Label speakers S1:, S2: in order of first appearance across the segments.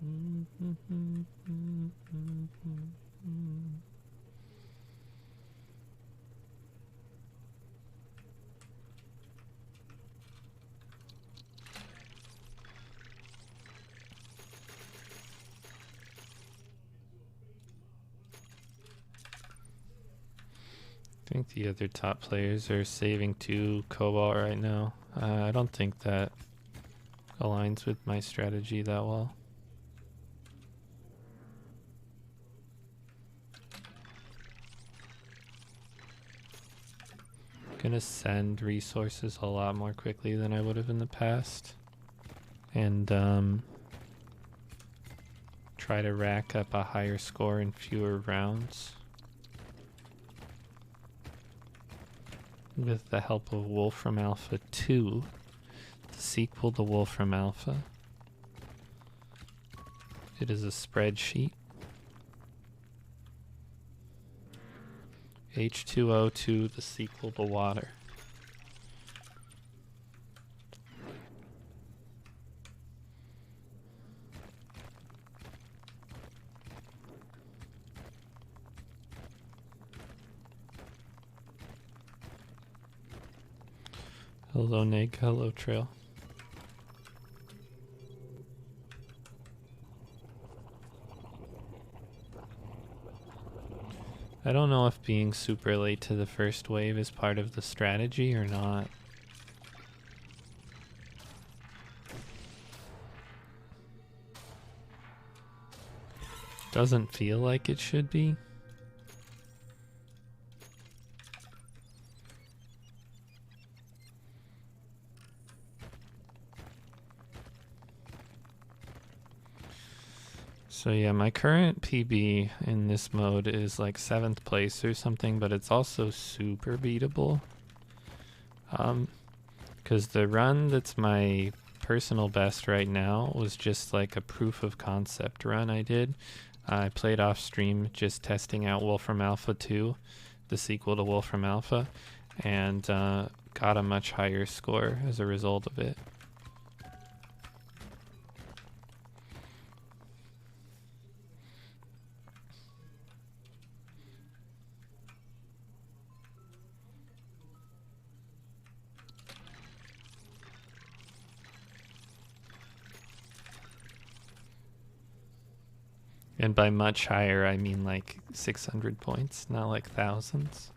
S1: I think the other top players are saving 2 Cobalt right now. I don't think that aligns with my strategy that well. Gonna send resources a lot more quickly than I would have in the past, and try to rack up a higher score in fewer rounds with the help of Wolfram Alpha 2, the sequel to Wolfram Alpha. It is a spreadsheet. H2O2, the sequel to water. Hello Neg, hello Trail. I don't know if being super late to the first wave is part of the strategy or not. Doesn't feel like it should be. So yeah, my current PB in this mode is like 7th place or something, but it's also super beatable. Because the run that's my personal best right now was just like a proof of concept run I did. I played off stream just testing out Wolfram Alpha 2, the sequel to Wolfram Alpha, and got a much higher score as a result of it. And by much higher, I mean like 600 points, not like thousands.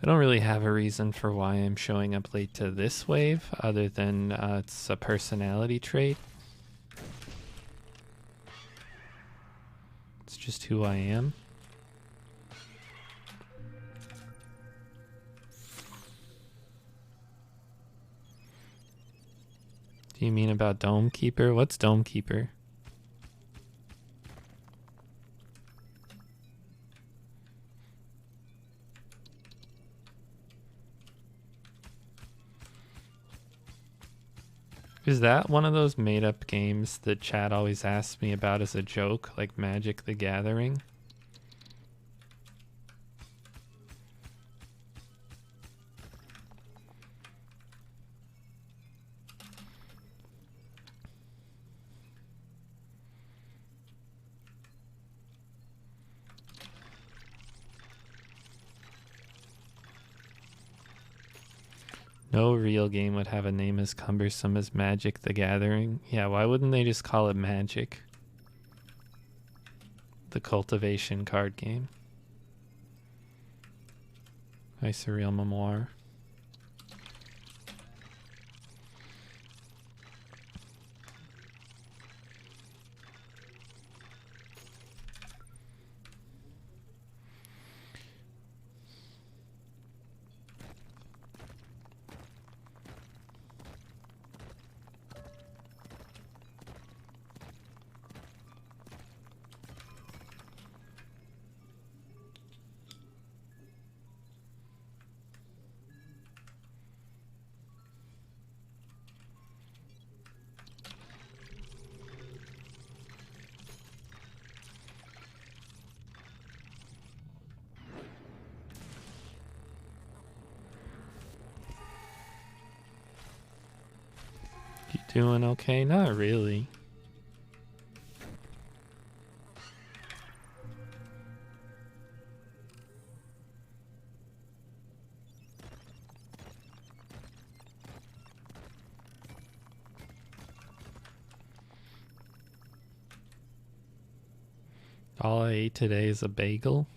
S1: I don't really have a reason for why I'm showing up late to this wave, other than it's a personality trait. It's just who I am. Do you mean about Dome Keeper? What's Dome Keeper? Is that one of those made-up games that chat always asks me about as a joke, like Magic the Gathering? No real game would have a name as cumbersome as Magic the Gathering. Yeah, why wouldn't they just call it Magic? The cultivation card game. Hi, Surreal Memoir. Doing okay? Not really. All I ate today is a bagel.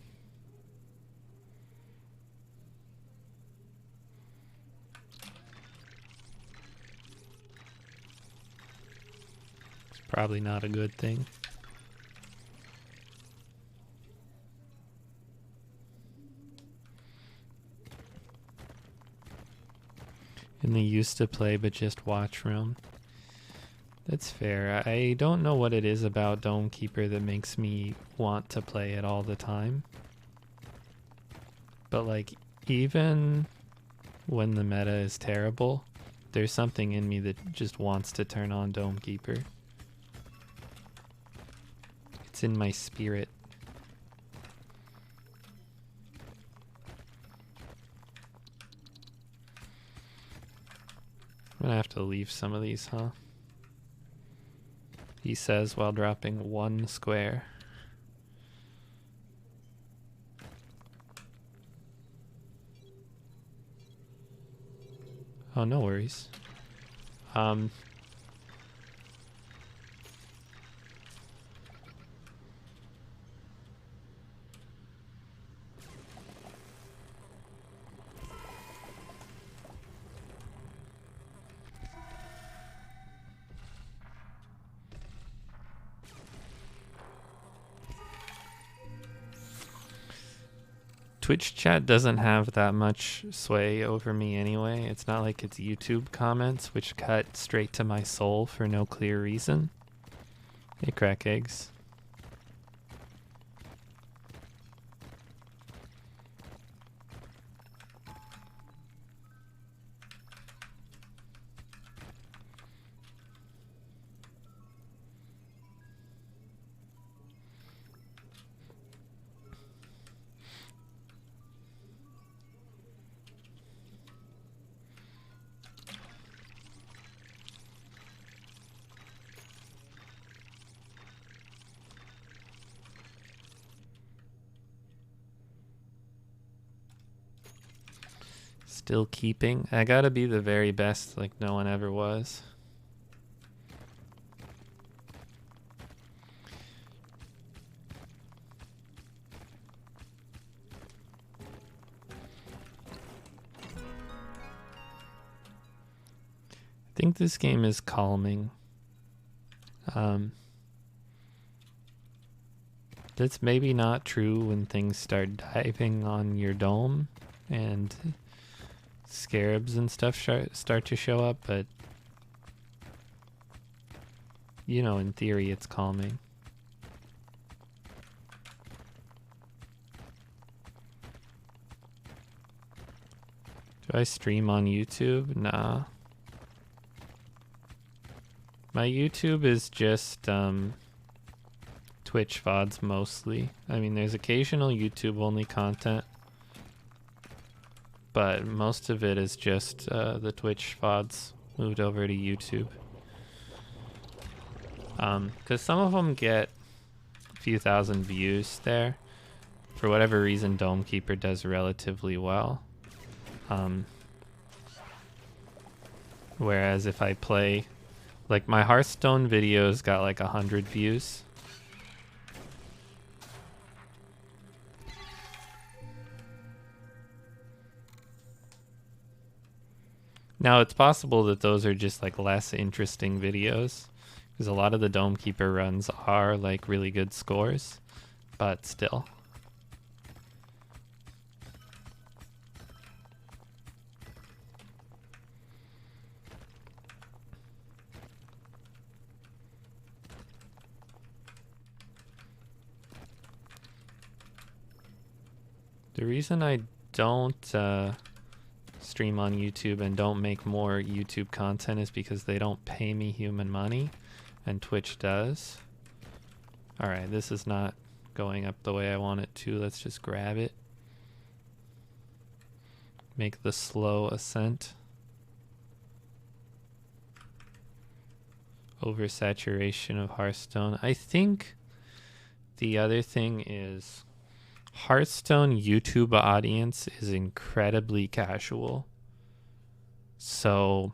S1: It's probably not a good thing. In the used to play but just watch room. That's fair. I don't know what it is about Dome Keeper that makes me want to play it all the time. But like, even when the meta is terrible, there's something in me that just wants to turn on Dome Keeper. It's in my spirit. I'm gonna have to leave some of these, huh? He says while dropping 1 square. Oh, no worries. Twitch chat doesn't have that much sway over me anyway. It's not like it's YouTube comments, which cut straight to my soul for no clear reason. Hey, crack eggs. Still keeping. I gotta be the very best like no one ever was. I think this game is calming. That's maybe not true when things start diving on your dome and scarabs and stuff start to show up, but you know, in theory it's calming. Do I stream on YouTube? Nah. My YouTube is just Twitch VODs mostly. I mean, there's occasional YouTube only content, but most of it is just the Twitch VODs moved over to YouTube. Because some of them get a few thousand views there. For whatever reason, Dome Keeper does relatively well. Whereas if I play, like my Hearthstone videos got like 100 views. Now it's possible that those are just like less interesting videos, because a lot of the Dome Keeper runs are like really good scores, but still. The reason I don't stream on YouTube and don't make more YouTube content is because they don't pay me human money, and Twitch does. Alright, this is not going up the way I want it to. Let's just grab it. Make the slow ascent. oversaturation of Hearthstone. I think the other thing is Hearthstone YouTube audience is incredibly casual. So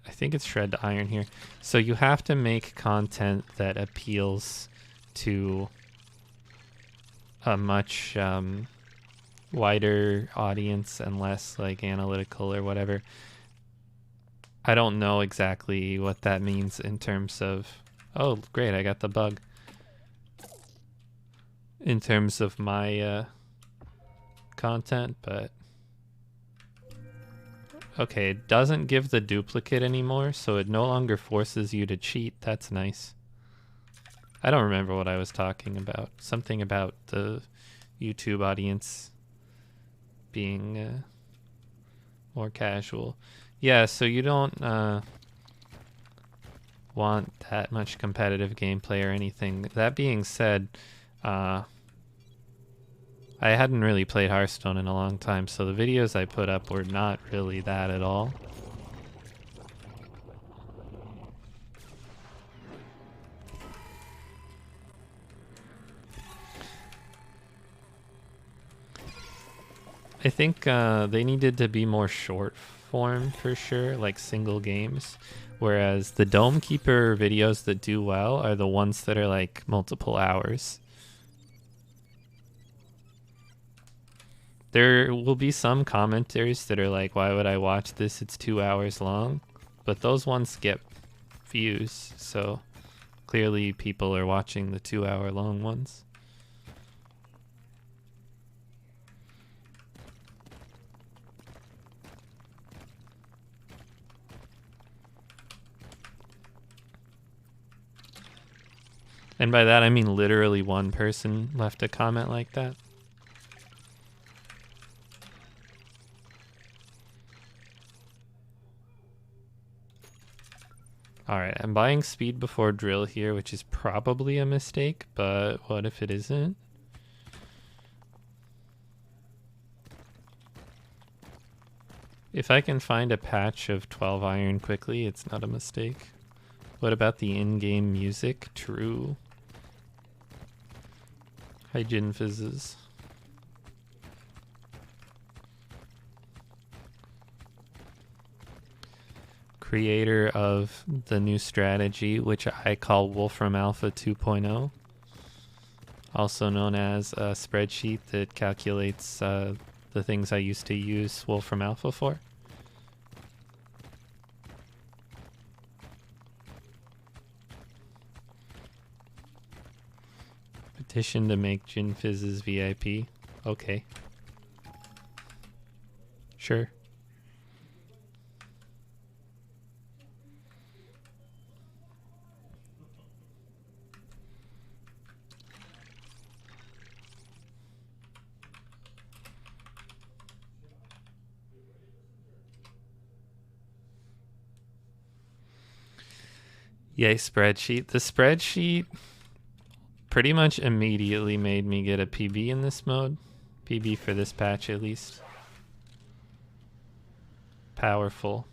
S1: I think it's shred to iron here. So you have to make content that appeals to a much wider audience and less like analytical or whatever. I don't know exactly what that means in terms of, oh great, I got the bug. In terms of my content, but okay, it doesn't give the duplicate anymore, so it no longer forces you to cheat. That's nice. I don't remember what I was talking about. Something about the YouTube audience being more casual. Yeah, so you don't want that much competitive gameplay or anything. That being said, I hadn't really played Hearthstone in a long time, so the videos I put up were not really that at all. I think they needed to be more short form for sure, like single games. Whereas the Dome Keeper videos that do well are the ones that are like multiple hours. There will be some commenters that are like, why would I watch this? It's 2 hours long. But those ones get views, so clearly people are watching the 2 hour long ones. And by that I mean literally one person left a comment like that. Alright, I'm buying speed before drill here, which is probably a mistake, but what if it isn't? If I can find a patch of 12 iron quickly, it's not a mistake. What about the in-game music? True. Hi, Gin Fizzes. Creator of the new strategy, which I call Wolfram Alpha 2.0, also known as a spreadsheet that calculates the things I used to use Wolfram Alpha for. Petition to make Gin Fizz's VIP. Okay. Sure. Yay, spreadsheet. The spreadsheet pretty much immediately made me get a PB in this mode. PB for this patch at least. Powerful.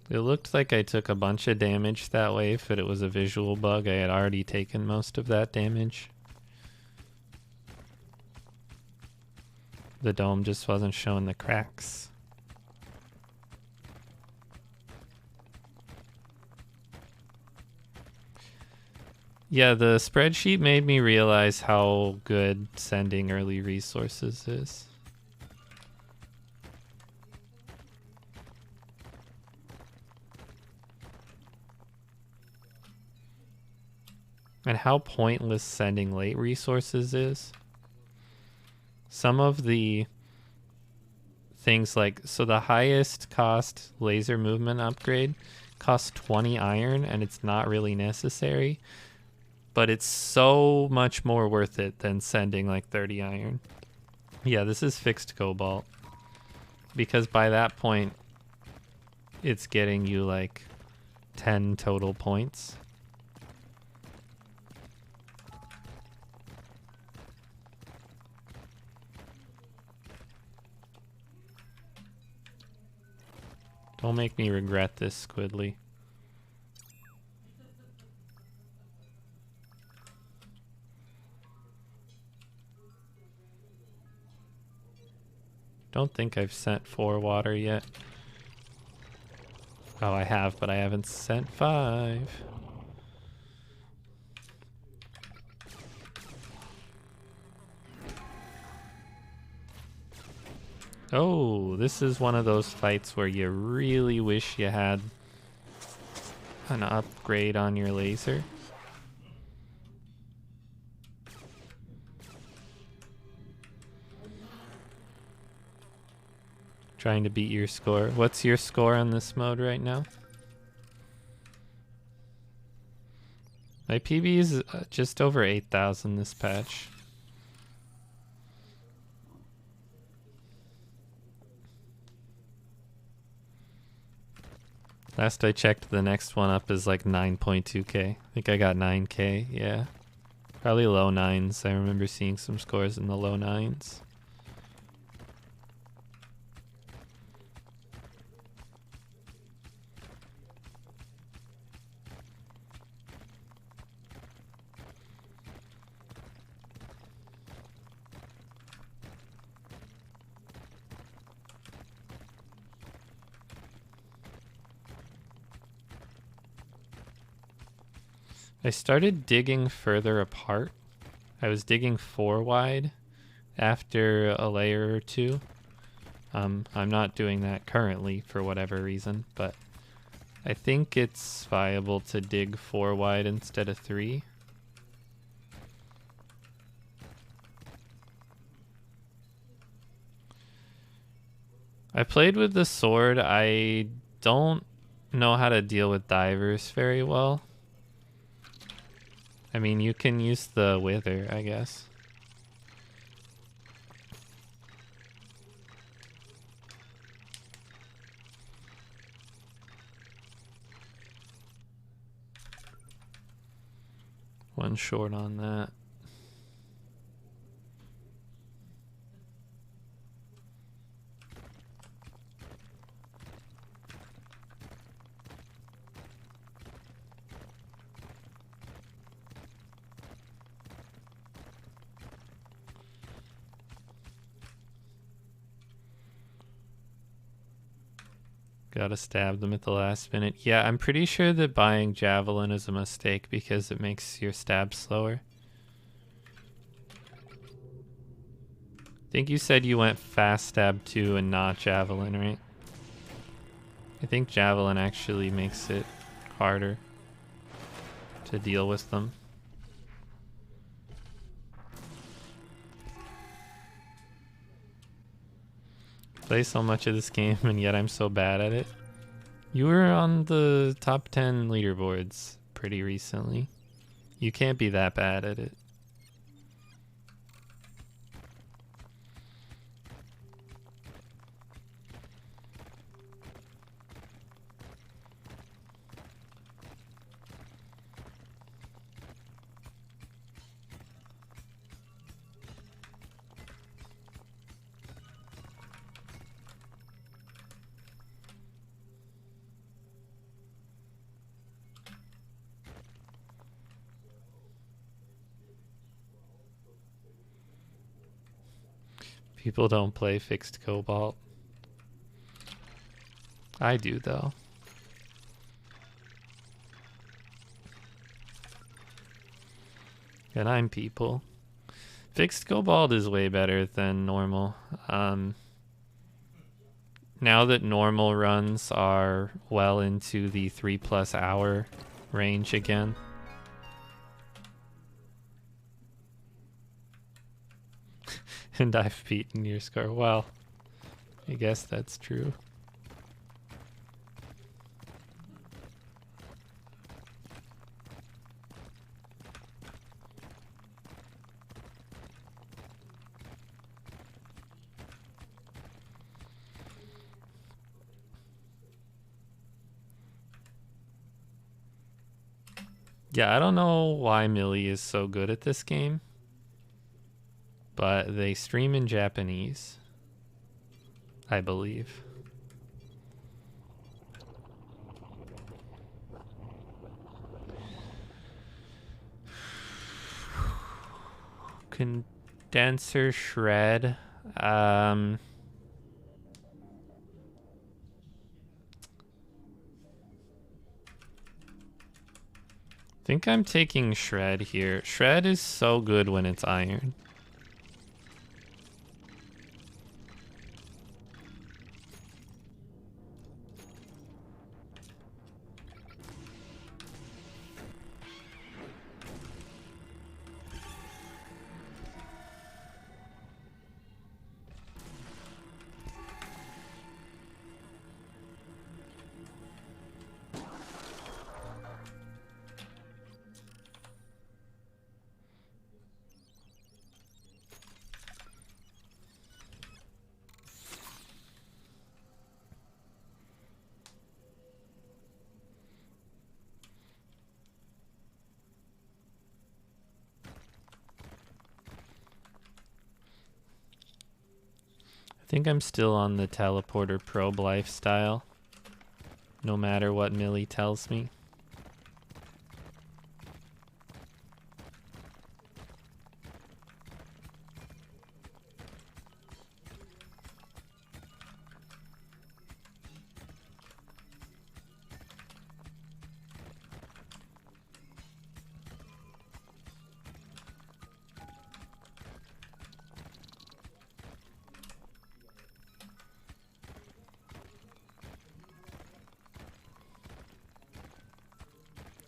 S1: It looked like I took a bunch of damage that way, but it was a visual bug. I had already taken most of that damage. The dome just wasn't showing the cracks. Yeah, the spreadsheet made me realize how good sending early resources is. And how pointless sending late resources is. Some of the things like, so the highest cost laser movement upgrade costs 20 iron and it's not really necessary, but it's so much more worth it than sending like 30 iron. Yeah, this is fixed Cobalt. Because by that point, it's getting you like 10 total points. Don't make me regret this, Squidly. Don't think I've sent 4 water yet. Oh, I have, but I haven't sent 5. Oh, this is one of those fights where you really wish you had an upgrade on your laser. Trying to beat your score. What's your score on this mode right now? My PB is just over 8,000 this patch. Last I checked, the next one up is like 9.2k. I think I got 9k, yeah. Probably low 9s. I remember seeing some scores in the low 9s. I started digging further apart. I was digging 4 wide after a layer or 2. I'm not doing that currently for whatever reason, but I think it's viable to dig 4 wide instead of 3. I played with the sword. I don't know how to deal with divers very well. I mean, you can use the wither, I guess. One short on that. Gotta stab them at the last minute. Yeah, I'm pretty sure that buying Javelin is a mistake because it makes your stab slower. I think you said you went fast stab 2 and not Javelin, right? I think Javelin actually makes it harder to deal with them. Play so much of this game and yet I'm so bad at it. You were on the top 10 leaderboards pretty recently. You can't be that bad at it. People don't play fixed Cobalt. I do, though. And I'm people. Fixed Cobalt is way better than normal. Now that normal runs are well into the 3+ hour range again. And I've beaten your score. Well, I guess that's true. Yeah, I don't know why Millie is so good at this game, but they stream in Japanese, I believe. Condenser shred. I think I'm taking shred here. Shred is so good when it's iron. I think I'm still on the teleporter probe lifestyle, no matter what Millie tells me.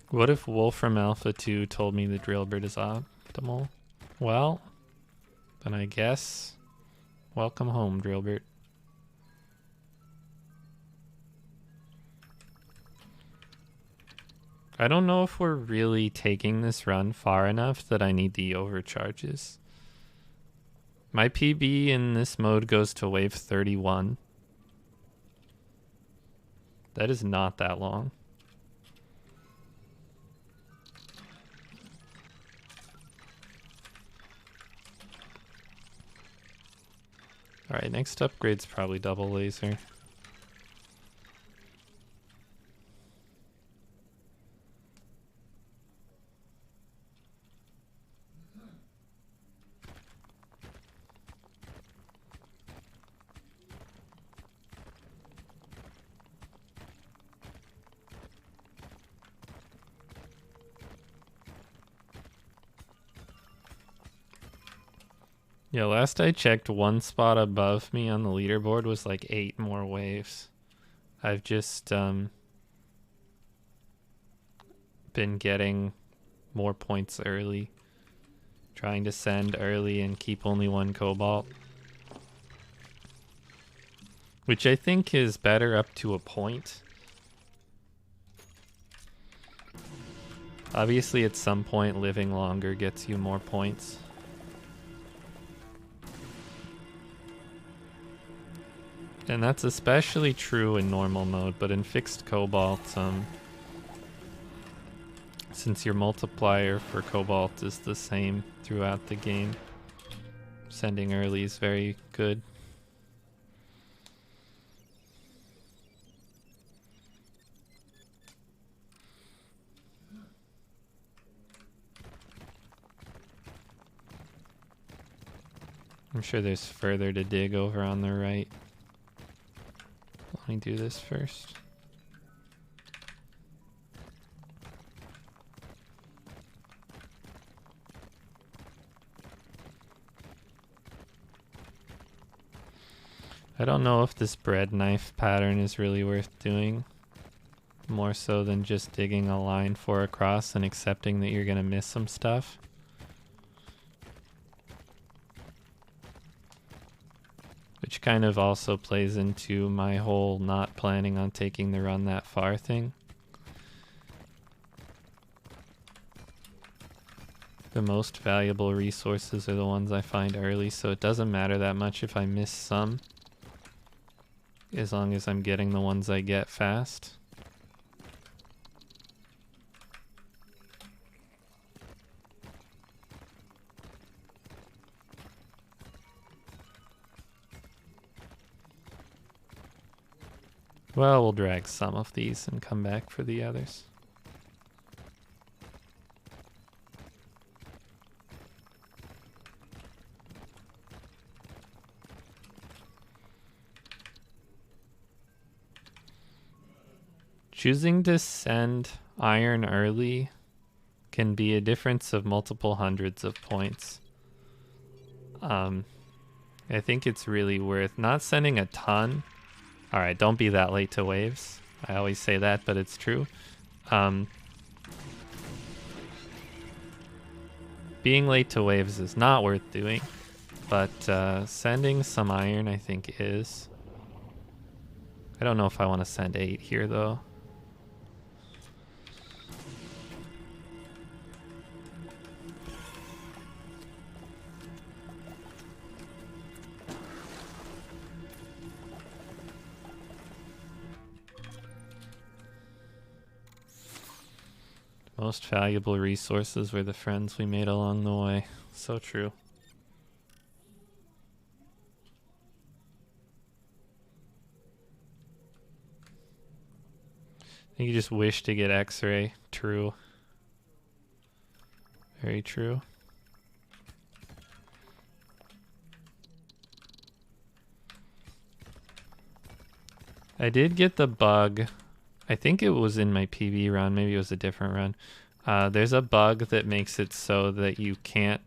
S1: What if Wolfram Alpha 2 told me the Drillbird is optimal? Well, then I guess welcome home, Drillbird. I don't know if we're really taking this run far enough that I need the overcharges. My PB in this mode goes to wave 31. That is not that long. Alright, next upgrade's probably double laser. Yeah, last I checked, one spot above me on the leaderboard was like 8 more waves. I've just been getting more points early, trying to send early and keep only one Cobalt, which I think is better up to a point. Obviously, at some point, living longer gets you more points. And that's especially true in normal mode, but in fixed Cobalt, since your multiplier for Cobalt is the same throughout the game, sending early is very good. I'm sure there's further to dig over on the right. Let me do this first. I don't know if this bread knife pattern is really worth doing, more so than just digging a line 4 across and accepting that you're gonna miss some stuff. Which kind of also plays into my whole not planning on taking the run that far thing. The most valuable resources are the ones I find early, so it doesn't matter that much if I miss some, as long as I'm getting the ones I get fast. Well, we'll drag some of these and come back for the others. Choosing to send iron early can be a difference of multiple hundreds of points. I think it's really worth not sending a ton. All right, don't be that late to waves. I always say that, but it's true. Being late to waves is not worth doing, but sending some iron I think is. I don't know if I want to send 8 here though. Most valuable resources were the friends we made along the way. So true. I think you just wish to get X-ray. True. Very true. I did get the bug. I think it was in my PV run. Maybe it was a different run. There's a bug that makes it so that you can't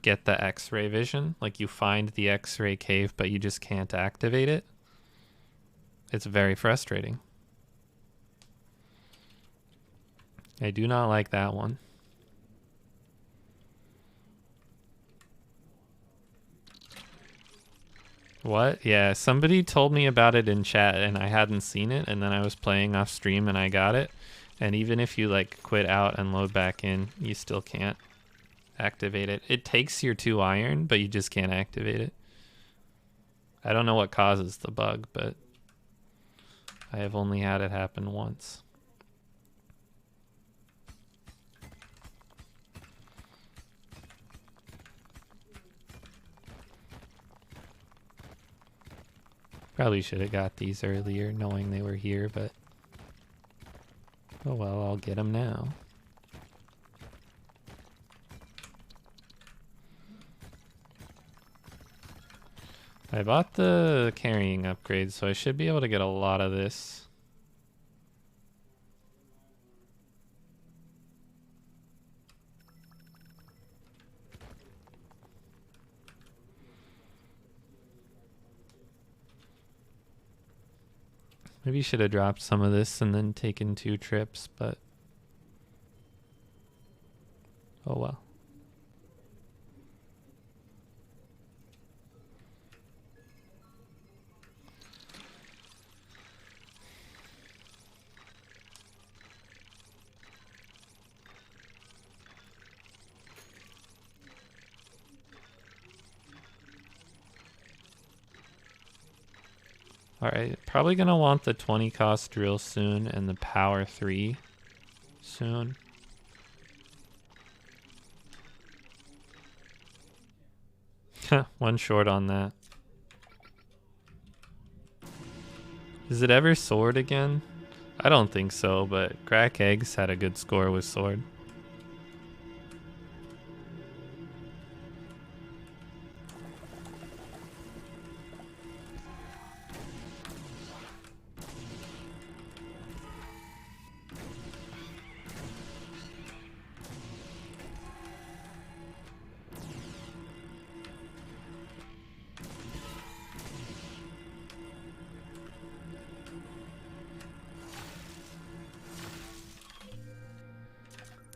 S1: get the X-ray vision. Like you find the X-ray cave, but you just can't activate it. It's very frustrating. I do not like that one. What? Yeah, somebody told me about it in chat and I hadn't seen it, and then I was playing off stream and I got it. And even if you like quit out and load back in, you still can't activate it. It takes your 2 iron, but you just can't activate it. I don't know what causes the bug, but I have only had it happen once. Probably should have got these earlier, knowing they were here, but oh well, I'll get them now. I bought the carrying upgrade, so I should be able to get a lot of this. Maybe you should have dropped some of this and then taken 2 trips, but oh well. Alright, probably gonna want the 20 cost drill soon and the power 3 soon. One short on that. Is it ever sword again? I don't think so, but Crack Eggs had a good score with sword.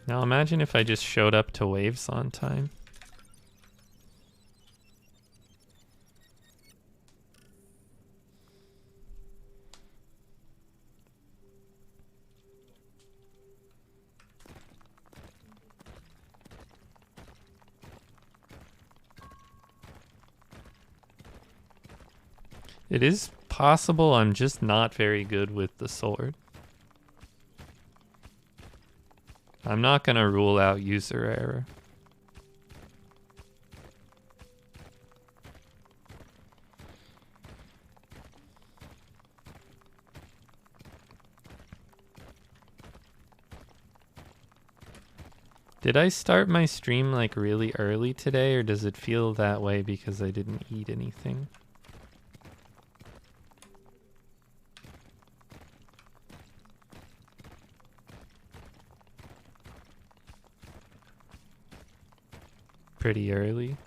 S1: Now imagine if I just showed up to waves on time. It is possible I'm just not very good with the sword. I'm not going to rule out user error. Did I start my stream like really early today, or does it feel that way because I didn't eat anything? Pretty early.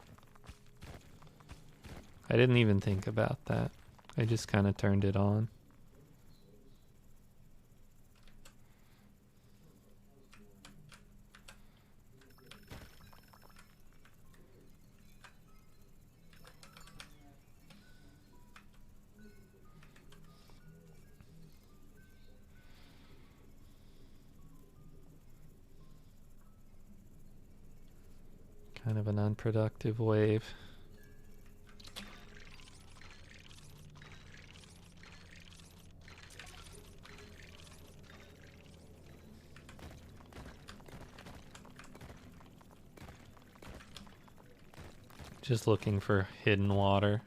S1: I didn't even think about that. I just kind of turned it on. Kind of an unproductive wave. Just looking for hidden water.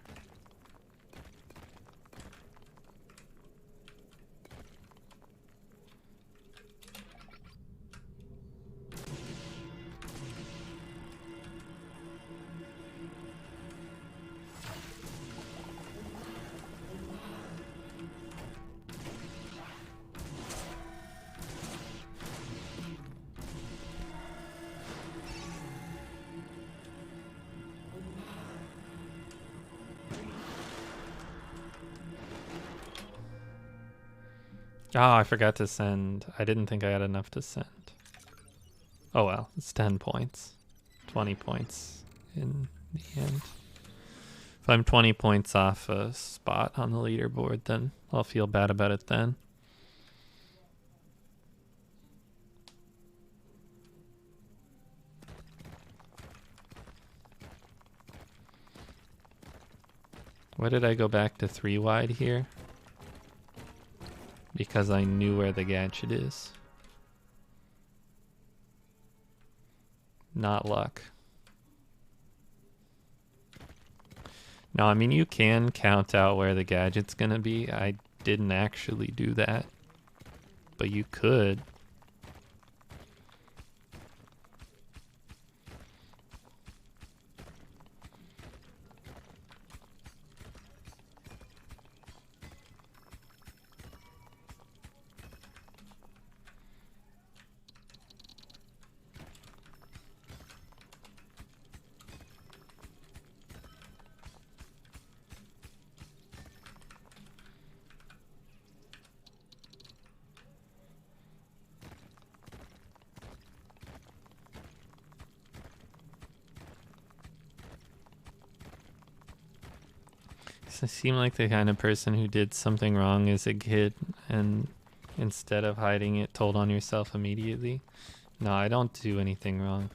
S1: Oh, I forgot to send. I didn't think I had enough to send. Oh well, it's 10 points. 20 points in the end. If I'm 20 points off a spot on the leaderboard, then I'll feel bad about it then. Why did I go back to 3 wide here? Because I knew where the gadget is. Not luck. No, I mean, you can count out where the gadget's gonna be. I didn't actually do that. But you could. I seem like the kind of person who did something wrong as a kid and instead of hiding it, told on yourself immediately. No, I don't do anything wrong.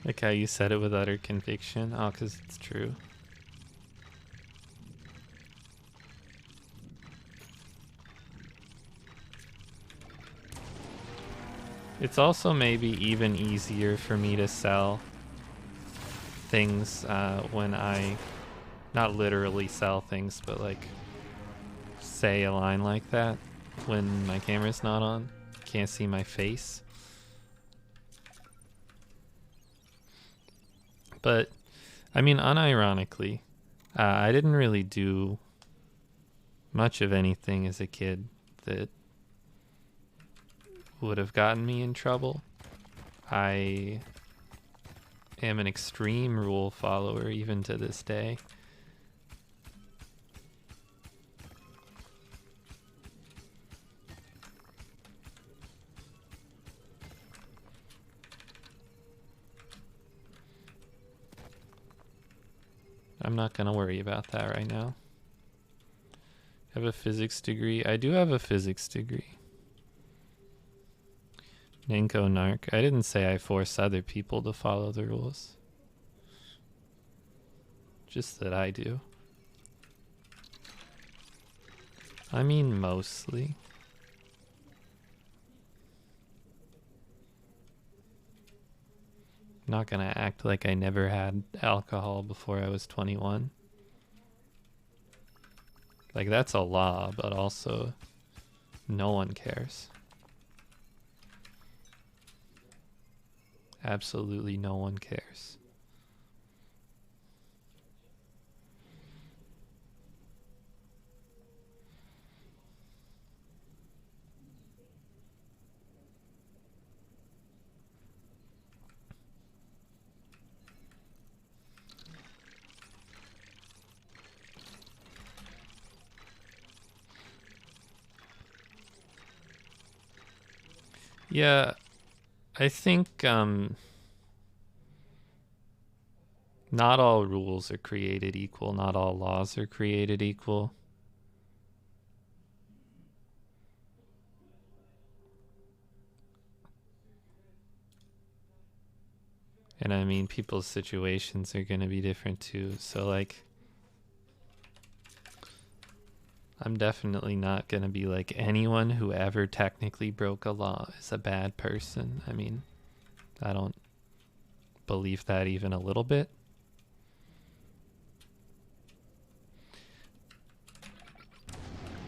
S1: Like how you said it with utter conviction. Oh, because it's true. It's also maybe even easier for me to sell things when I, not literally sell things, but like say a line like that when my camera's not on. Can't see my face. But, I mean, unironically, I didn't really do much of anything as a kid that would have gotten me in trouble. I am an extreme rule follower even to this day. I'm not going to worry about that right now. Have a physics degree? I do have a physics degree. Nanko Narc. I didn't say I force other people to follow the rules. Just that I do. I mean, mostly. I'm not gonna act like I never had alcohol before I was 21. Like, that's a law, but also no one cares. Absolutely no one cares. Yeah, I think not all rules are created equal. Not all laws are created equal. And I mean, people's situations are going to be different too. So, like, I'm definitely not going to be like anyone who ever technically broke a law is a bad person. I mean, I don't believe that even a little bit.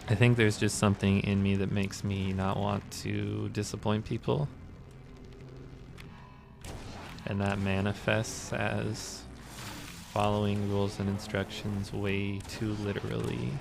S1: I think there's just something in me that makes me not want to disappoint people. And that manifests as following rules and instructions way too literally.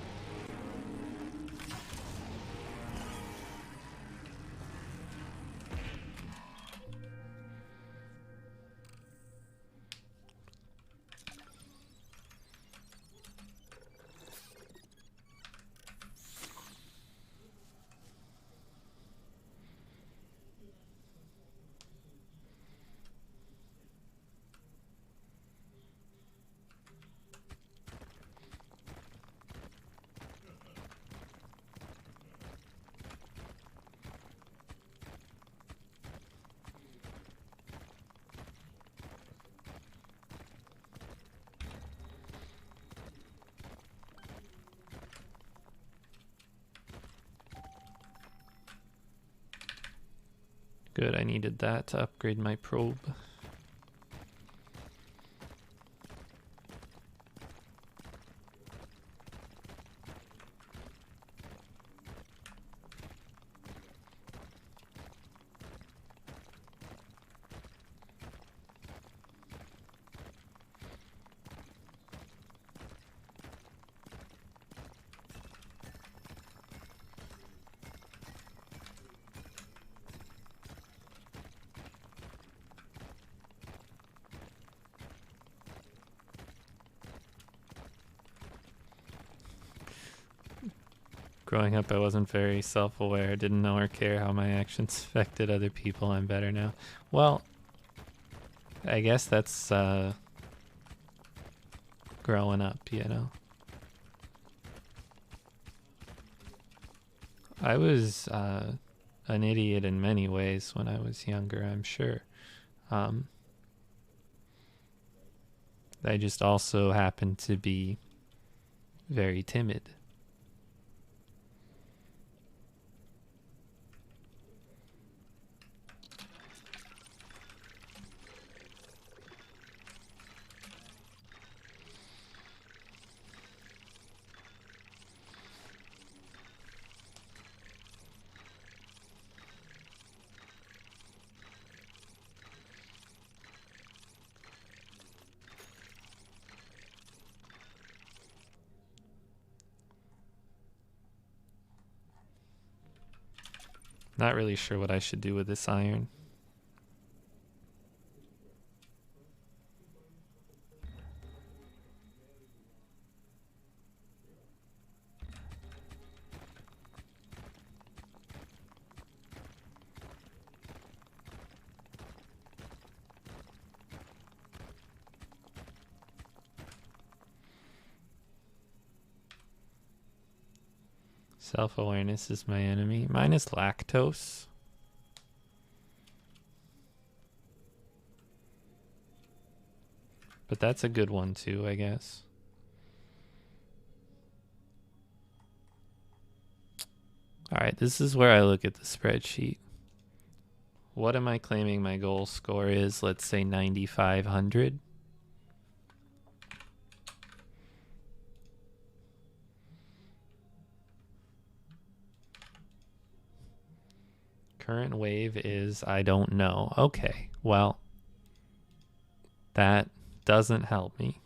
S1: Good, I needed that to upgrade my probe. Growing up, I wasn't very self-aware, didn't know or care how my actions affected other people. I'm better now. Well, I guess that's growing up, you know. I was an idiot in many ways when I was younger, I'm sure. I just also happened to be very timid. Not really sure what I should do with this iron. Self-awareness is my enemy. Mine is lactose. But that's a good one too, I guess. Alright, this is where I look at the spreadsheet. What am I claiming my goal score is? Let's say 9,500. Current wave is, I don't know. Okay, well, that doesn't help me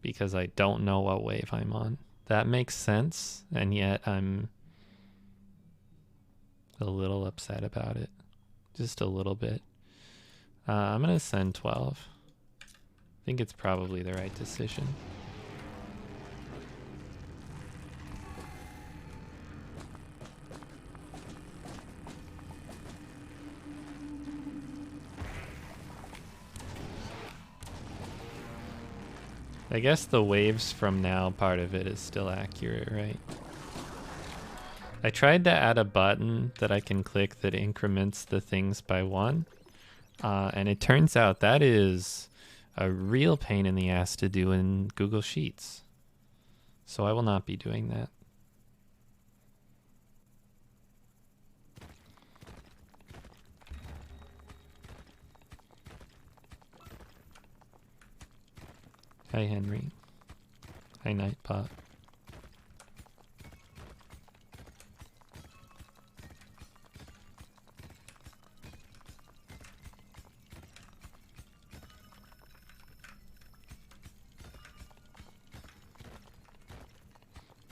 S1: because I don't know what wave I'm on. That makes sense, and yet I'm a little upset about it. Just a little bit. I'm going to send 12. I think it's probably the right decision. I guess the waves from now part of it is still accurate, right? I tried to add a button that I can click that increments the things by 1. And it turns out that is a real pain in the ass to do in Google Sheets. So I will not be doing that. Hi, Henry. Hi, Nightbot.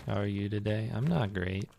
S1: How are you today? I'm not great.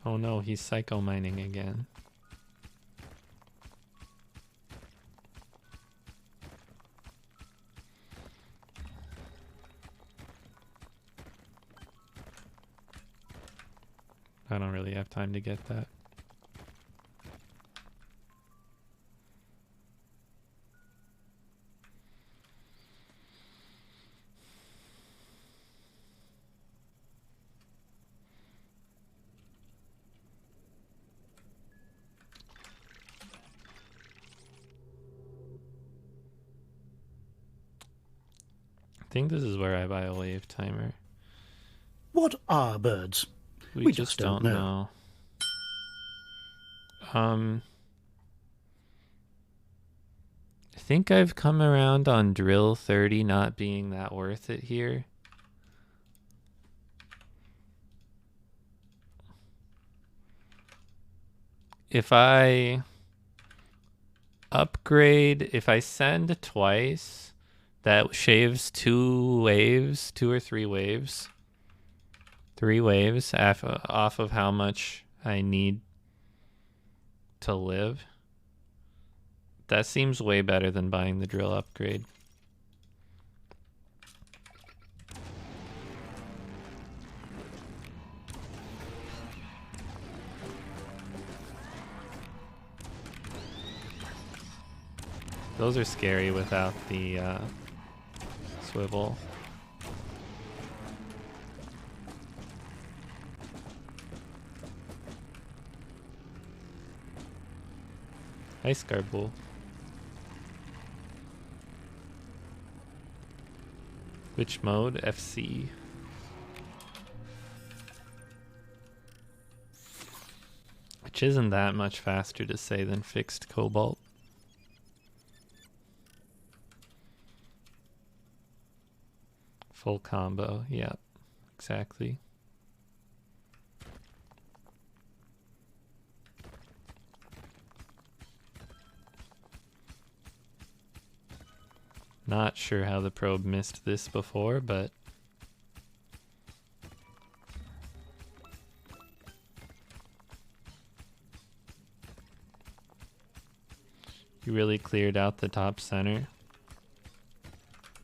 S1: Oh no, he's psycho mining again. I don't really have time to get that. I think this is where I buy a wave timer.
S2: What are birds?
S1: We just don't know. I think I've come around on drill 30 not being that worth it here. If I upgrade, if I send twice, that shaves 2 waves, 2 or 3 waves. 3 waves off of how much I need to live. That seems way better than buying the drill upgrade. Those are scary without the swivel. Hi, Scarbull. Which mode? FC. Which isn't that much faster to say than fixed Cobalt. Full combo, yeah, exactly. Not sure how the probe missed this before, but you really cleared out the top center.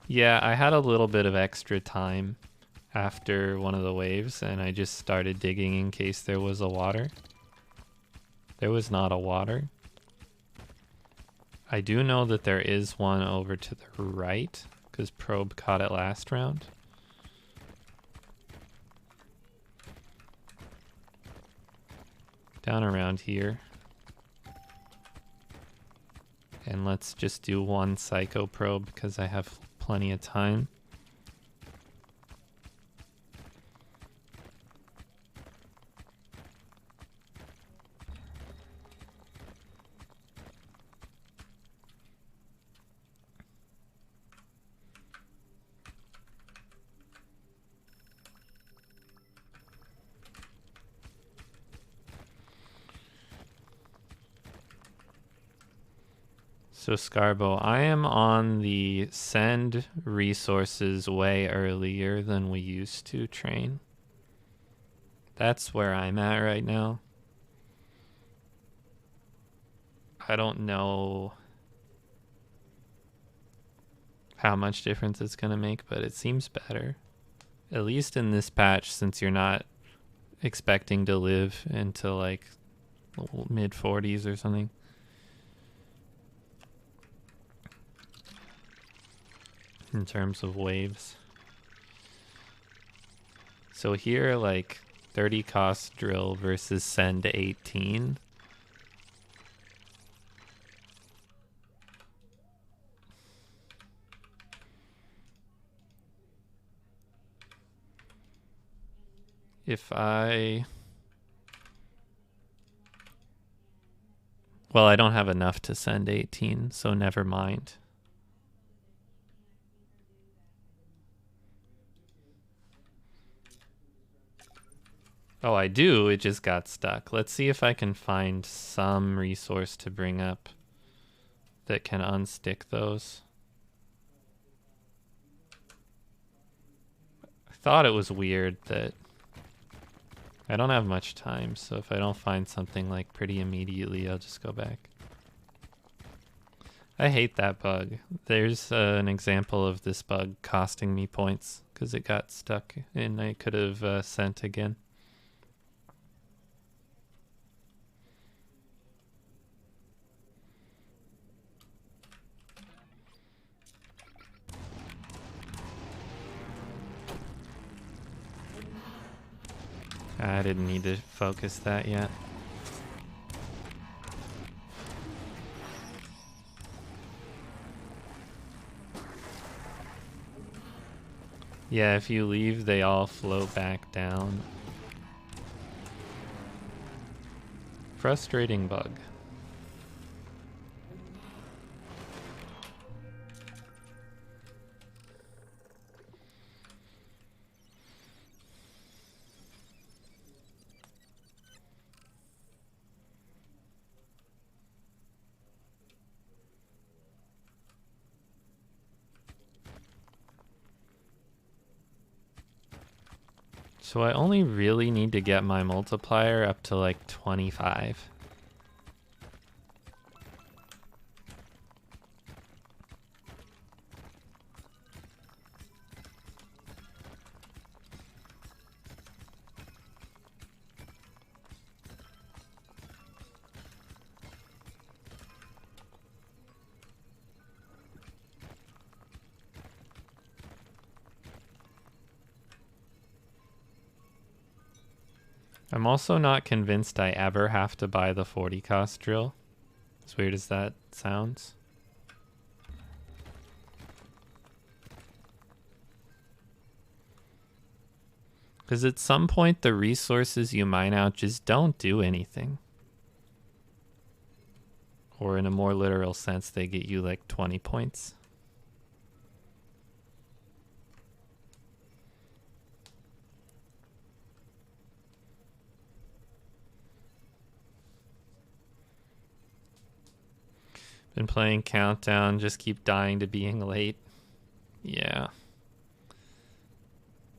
S1: Yeah, I had a little bit of extra time after one of the waves, and I just started digging in case there was a water. There was not a water. I do know that there is one over to the right, because probe caught it last round. Down around here. And let's just do one psycho probe because I have plenty of time. So Scarbo, I am on the send resources way earlier than we used to train. That's where I'm at right now. I don't know how much difference it's going to make, but it seems better. At least in this patch, since you're not expecting to live into like mid 40s or something. In terms of waves. So here, like 30 cost drill versus send 18. If I... Well, I don't have enough to send 18, so never mind. Oh, I do. It just got stuck. Let's see if I can find some resource to bring up that can unstick those. I thought it was weird that I don't have much time, so if I don't find something like pretty immediately, I'll just go back. I hate that bug. There's an example of this bug costing me points because it got stuck and I could have sent again. I didn't need to focus that yet. Yeah, if you leave, they all float back down. Frustrating bug. So I only really need to get my multiplier up to like 25. I'm also not convinced I ever have to buy the 40 cost drill. As weird as that sounds. Because at some point, the resources you mine out just don't do anything. Or in a more literal sense, they get you like 20 points. Been playing Countdown, just keep dying to being late. Yeah.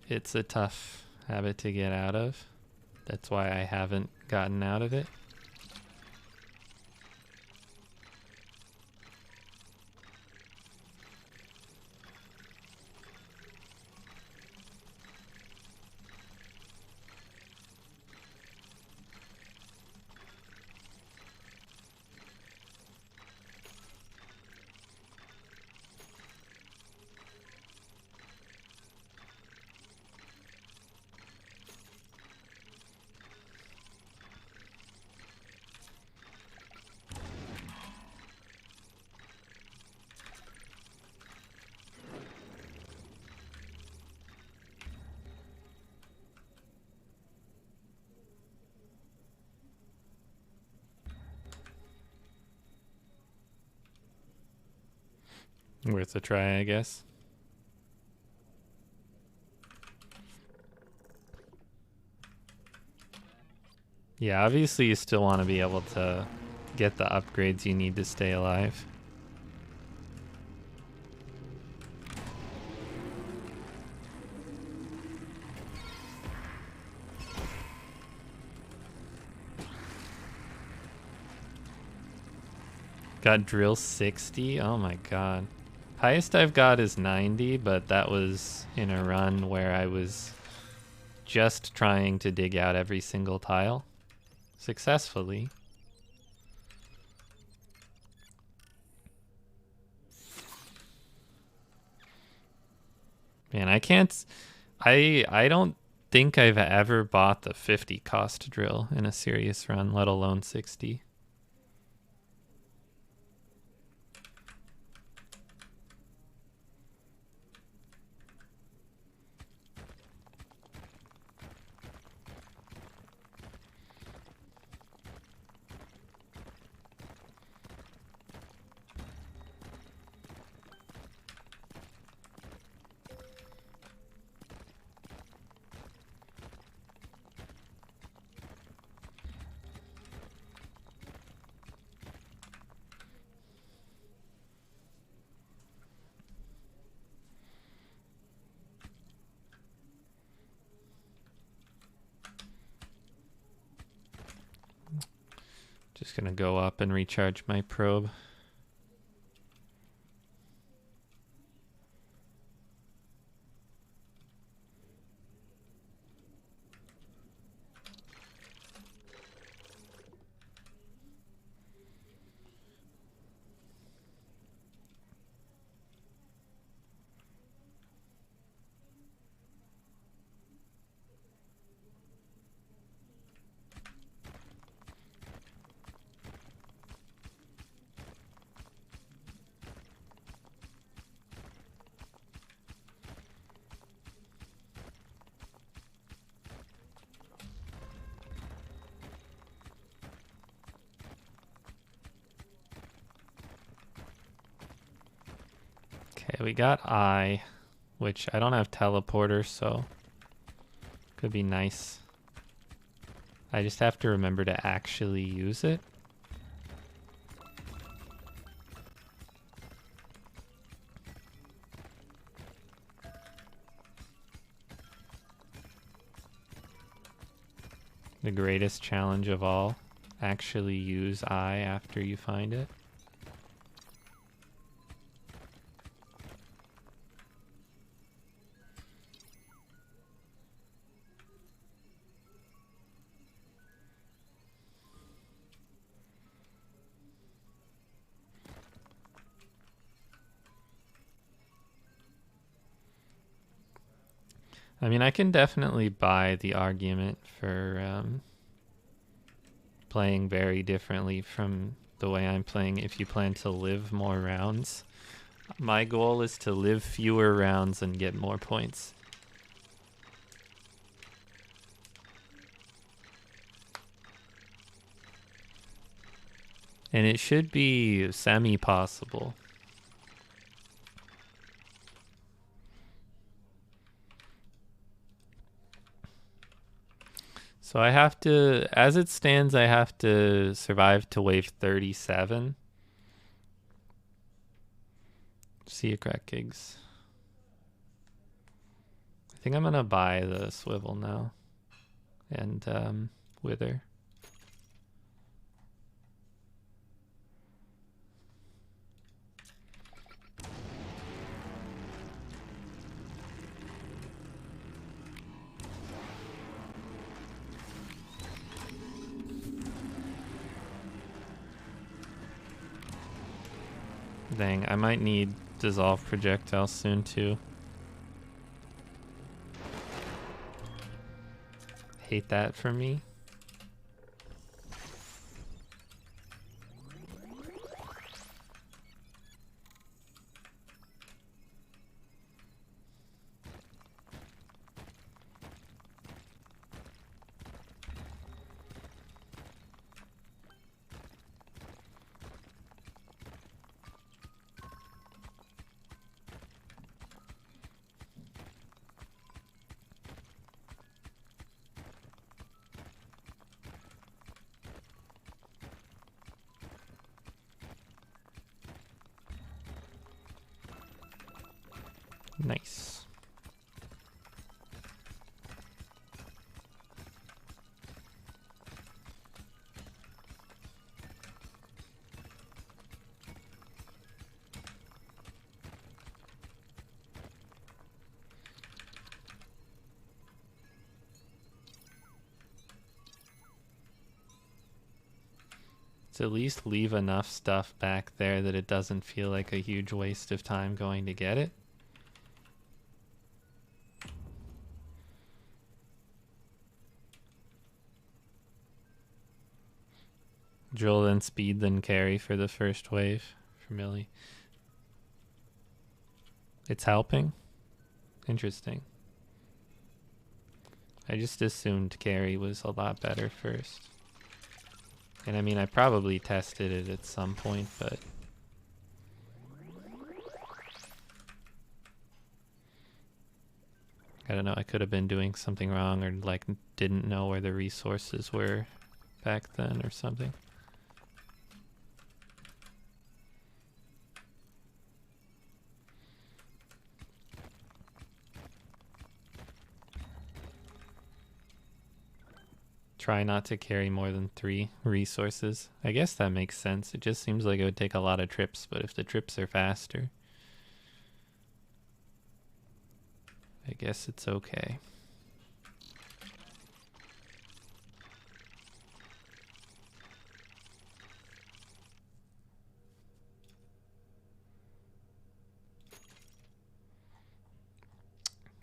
S1: It's a tough habit to get out of. That's why I haven't gotten out of it. Worth a try, I guess. Yeah, obviously you still want to be able to get the upgrades you need to stay alive. Got drill 60? Oh my god. Highest I've got is 90, but that was in a run where I was just trying to dig out every single tile. Successfully. Man, I don't think I've ever bought the 50 cost drill in a serious run, let alone 60. Just gonna go up and recharge my probe. Okay, we got I, which I don't have teleporter, so could be nice. I just have to remember to actually use it. The greatest challenge of all, actually use I after you find it. I mean, I can definitely buy the argument for playing very differently from the way I'm playing, if you plan to live more rounds. My goal is to live fewer rounds and get more points. And it should be semi-possible. So I have to, as it stands, I have to survive to wave 37. See you, crack gigs. I think I'm gonna buy the swivel now. And wither. Dang, I might need dissolve projectiles soon too. Hate that for me. Nice. To at least leave enough stuff back there that it doesn't feel like a huge waste of time going to get it. Drill, then speed, then carry for the first wave for Millie. It's helping? Interesting. I just assumed carry was a lot better first. And I mean, I probably tested it at some point, but... I don't know, I could have been doing something wrong or like didn't know where the resources were back then or something. Try not to carry more than 3 resources. I guess that makes sense. It just seems like it would take a lot of trips, but if the trips are faster, I guess it's okay.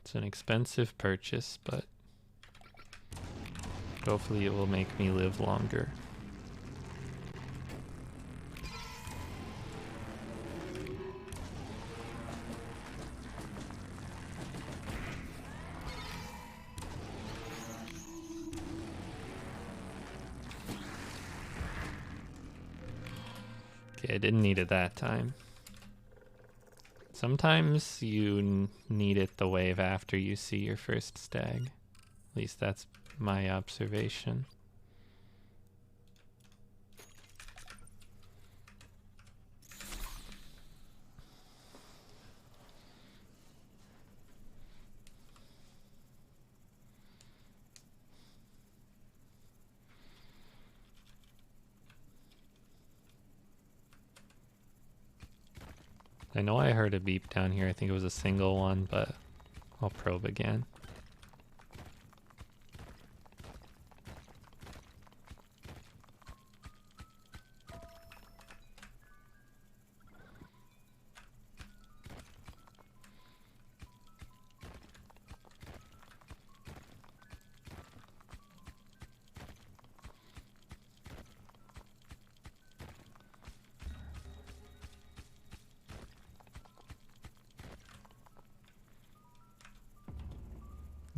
S1: It's an expensive purchase, but hopefully it will make me live longer. Okay, I didn't need it that time. Sometimes you need it the wave after you see your first stag. At least that's my observation. I know I heard a beep down here. I think it was a single one, but I'll probe again.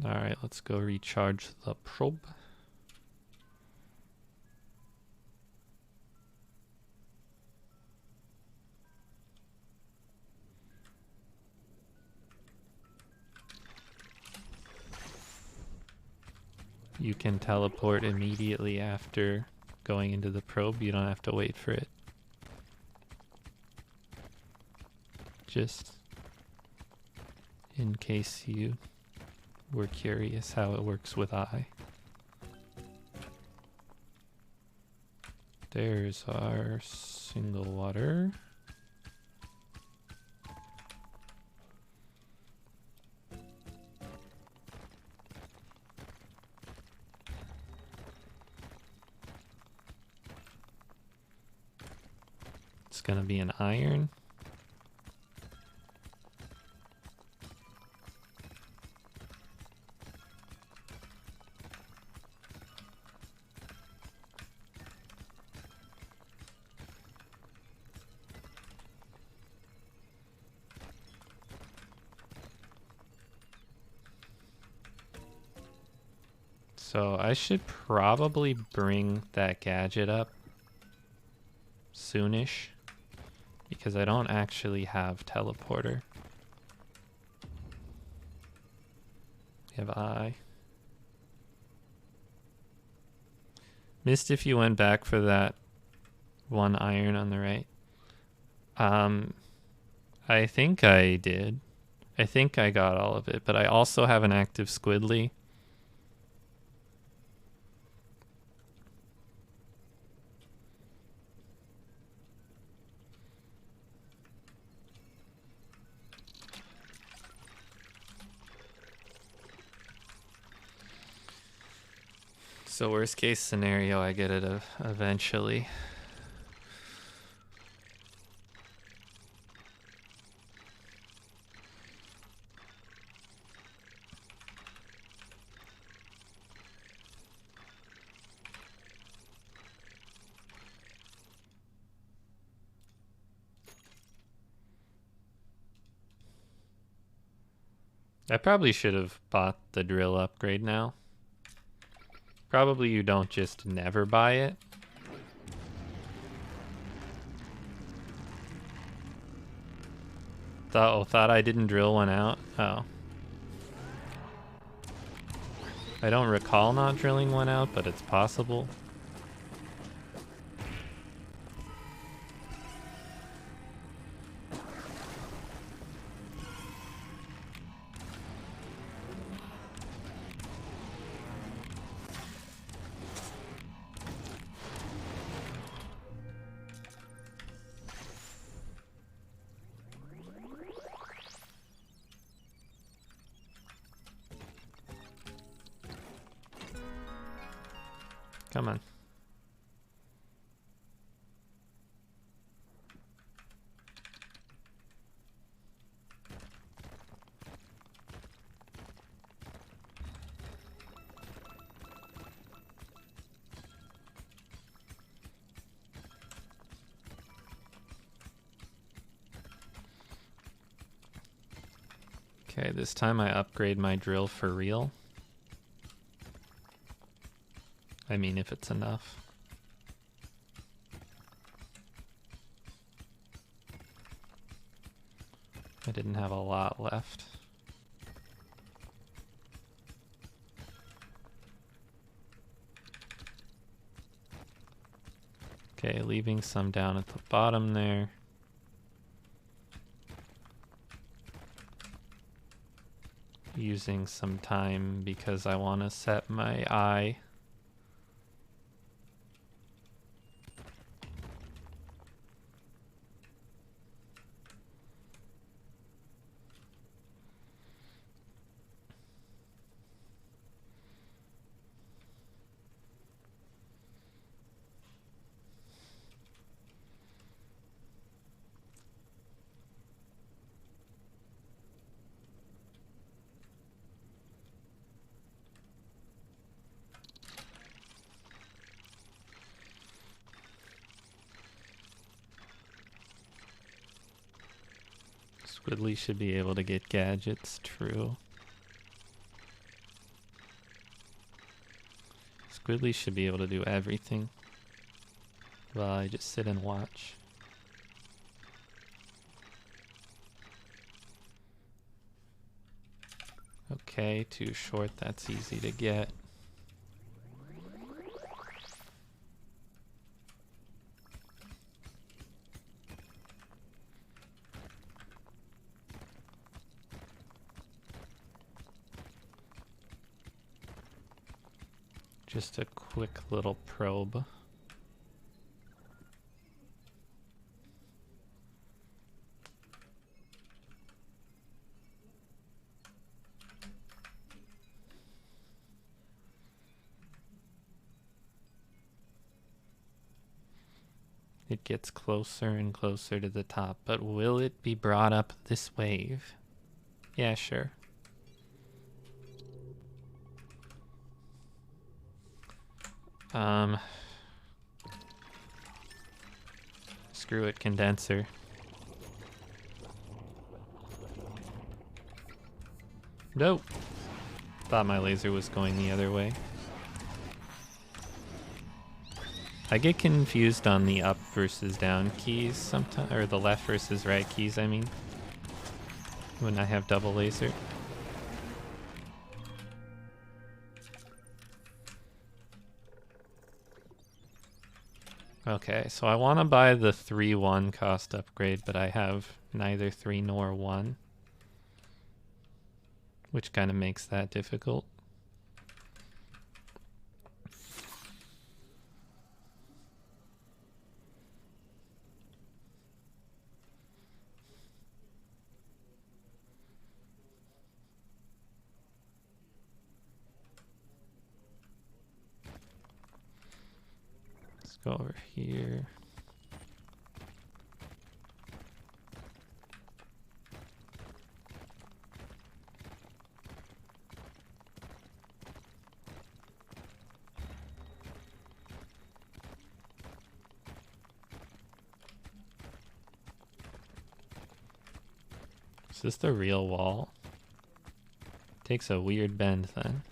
S1: Alright, let's go recharge the probe. You can teleport immediately after going into the probe. You don't have to wait for it. Just in case you were curious how it works with eye. There's our single water. It's gonna be an iron. So I should probably bring that gadget up soonish because I don't actually have teleporter. Have I? Missed if you went back for that one iron on the right. I think I did. I think I got all of it, but I also have an active squiddly. So worst case scenario, I get it eventually. I probably should have bought the drill upgrade now. Probably you don't just never buy it. Thought I didn't drill one out? Oh. I don't recall not drilling one out, but it's possible. Come on. Okay, this time I upgrade my drill for real. I mean, if it's enough. I didn't have a lot left. Okay, leaving some down at the bottom there. Using some time because I want to set my eye. Squiddly should be able to get gadgets, true. Squiddly should be able to do everything. Well, I just sit and watch. Okay, too short, that's easy to get. Just a quick little probe. It gets closer and closer to the top, but will it be brought up this wave? Yeah, sure. Screw it, condenser. Nope. Thought my laser was going the other way. I get confused on the up versus down keys sometimes, or the left versus right keys, I mean, when I have double laser. Okay, so I want to buy the 3-1 cost upgrade, but I have neither 3 nor 1, which kind of makes that difficult. Go over here. Is this the real wall? Takes a weird bend then.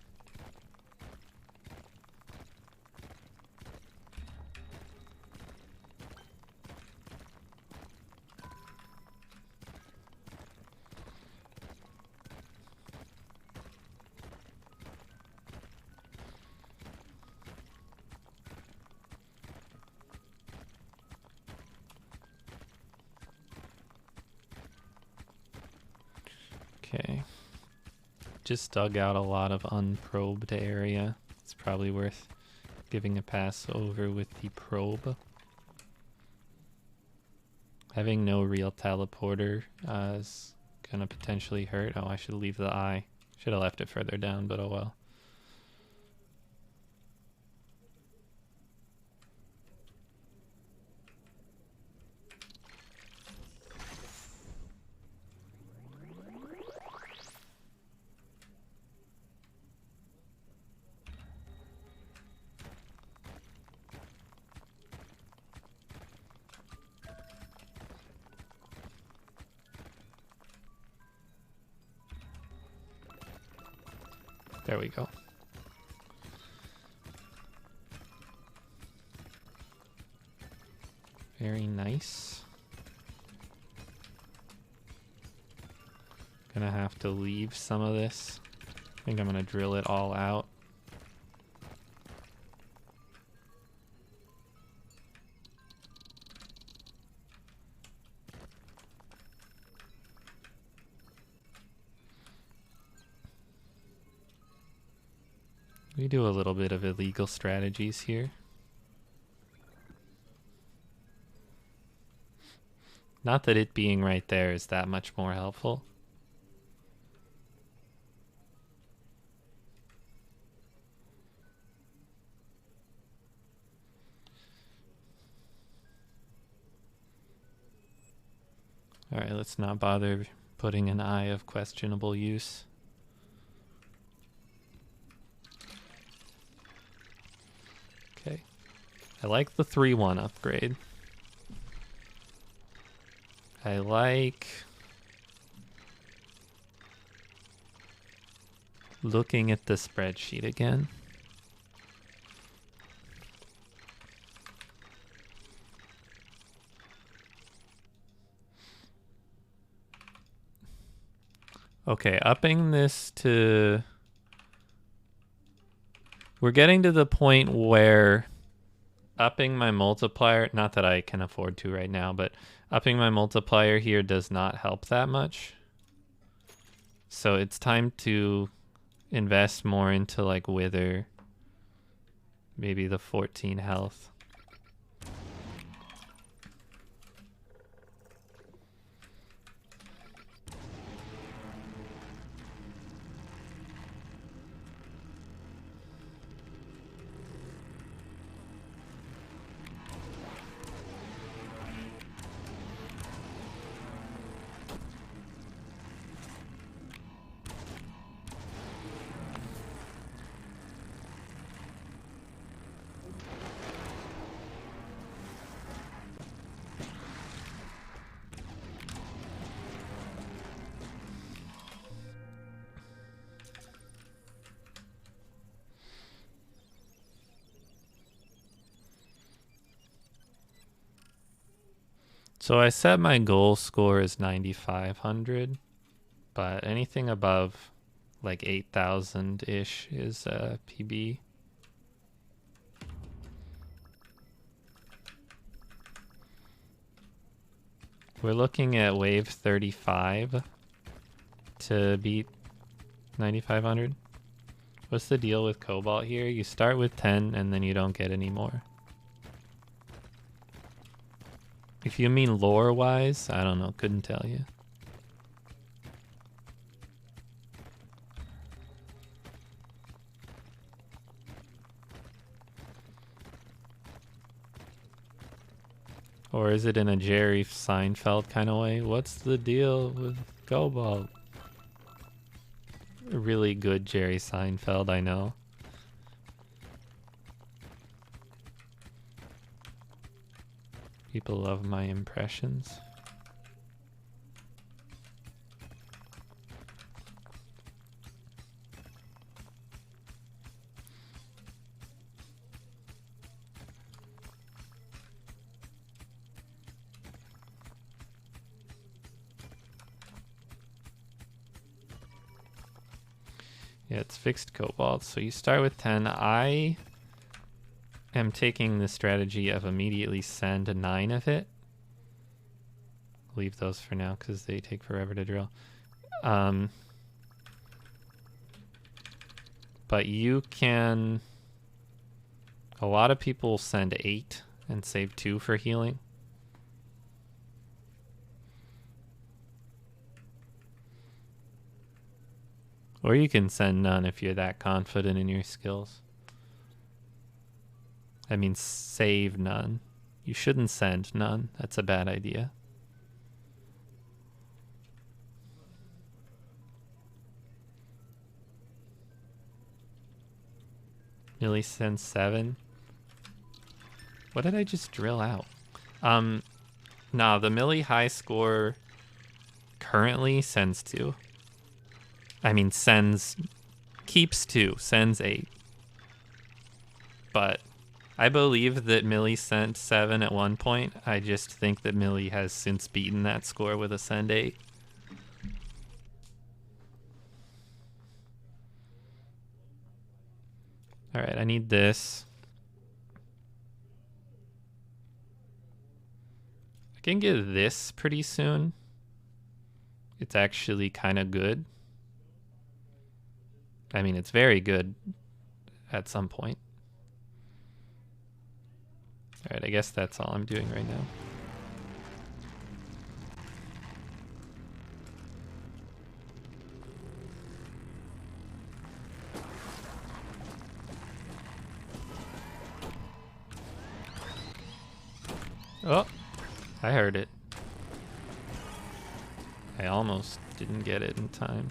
S1: Okay. Just dug out a lot of unprobed area. It's probably worth giving a pass over with the probe. Having no real teleporter is gonna potentially hurt. Oh, I should leave the eye. Should have left it further down, but oh well. There we go. Very nice. Gonna have to leave some of this. I think I'm gonna drill it all out. We do a little bit of illegal strategies here. Not that it being right there is that much more helpful. Alright, let's not bother putting an eye of questionable use. Okay. I like the 3-1 upgrade. I like looking at the spreadsheet again. Okay, upping this to... We're getting to the point where upping my multiplier, not that I can afford to right now, but upping my multiplier here does not help that much. So it's time to invest more into like Wither, maybe the 14 health. So I set my goal score as 9,500, but anything above like 8,000-ish is a PB. We're looking at wave 35 to beat 9,500. What's the deal with Cobalt here? You start with 10 and then you don't get any more. If you mean lore-wise, I don't know, couldn't tell you. Or is it in a Jerry Seinfeld kind of way? What's the deal with Cobalt? A really good Jerry Seinfeld, I know. People love my impressions. Yeah, it's fixed Cobalt. So you start with 10. I am taking the strategy of immediately send 9 of it. Leave those for now because they take forever to drill. But you can... A lot of people send 8 and save 2 for healing. Or you can send none if you're that confident in your skills. I mean, save none. You shouldn't send none. That's a bad idea. Millie sends 7. What did I just drill out? Nah, the Millie high score currently sends 2. I mean, keeps 2, sends 8. But I believe that Millie sent 7 at one point. I just think that Millie has since beaten that score with a send 8. All right, I need this. I can get this pretty soon. It's actually kind of good. I mean, it's very good at some point. All right, I guess that's all I'm doing right now. Oh, I heard it. I almost didn't get it in time.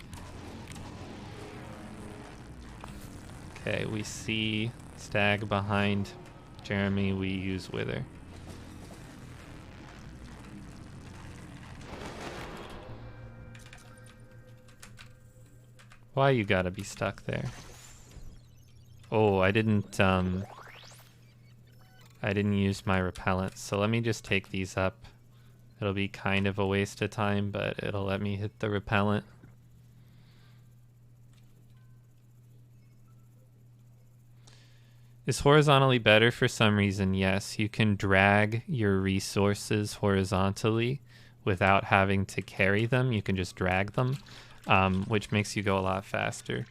S1: Okay, we see Stag behind Jeremy. We use Wither. Why you gotta be stuck there? Oh, I didn't use my repellent, so let me just take these up. It'll be kind of a waste of time, but it'll let me hit the repellent. Is horizontally better for some reason? Yes, you can drag your resources horizontally without having to carry them. You can just drag them, which makes you go a lot faster.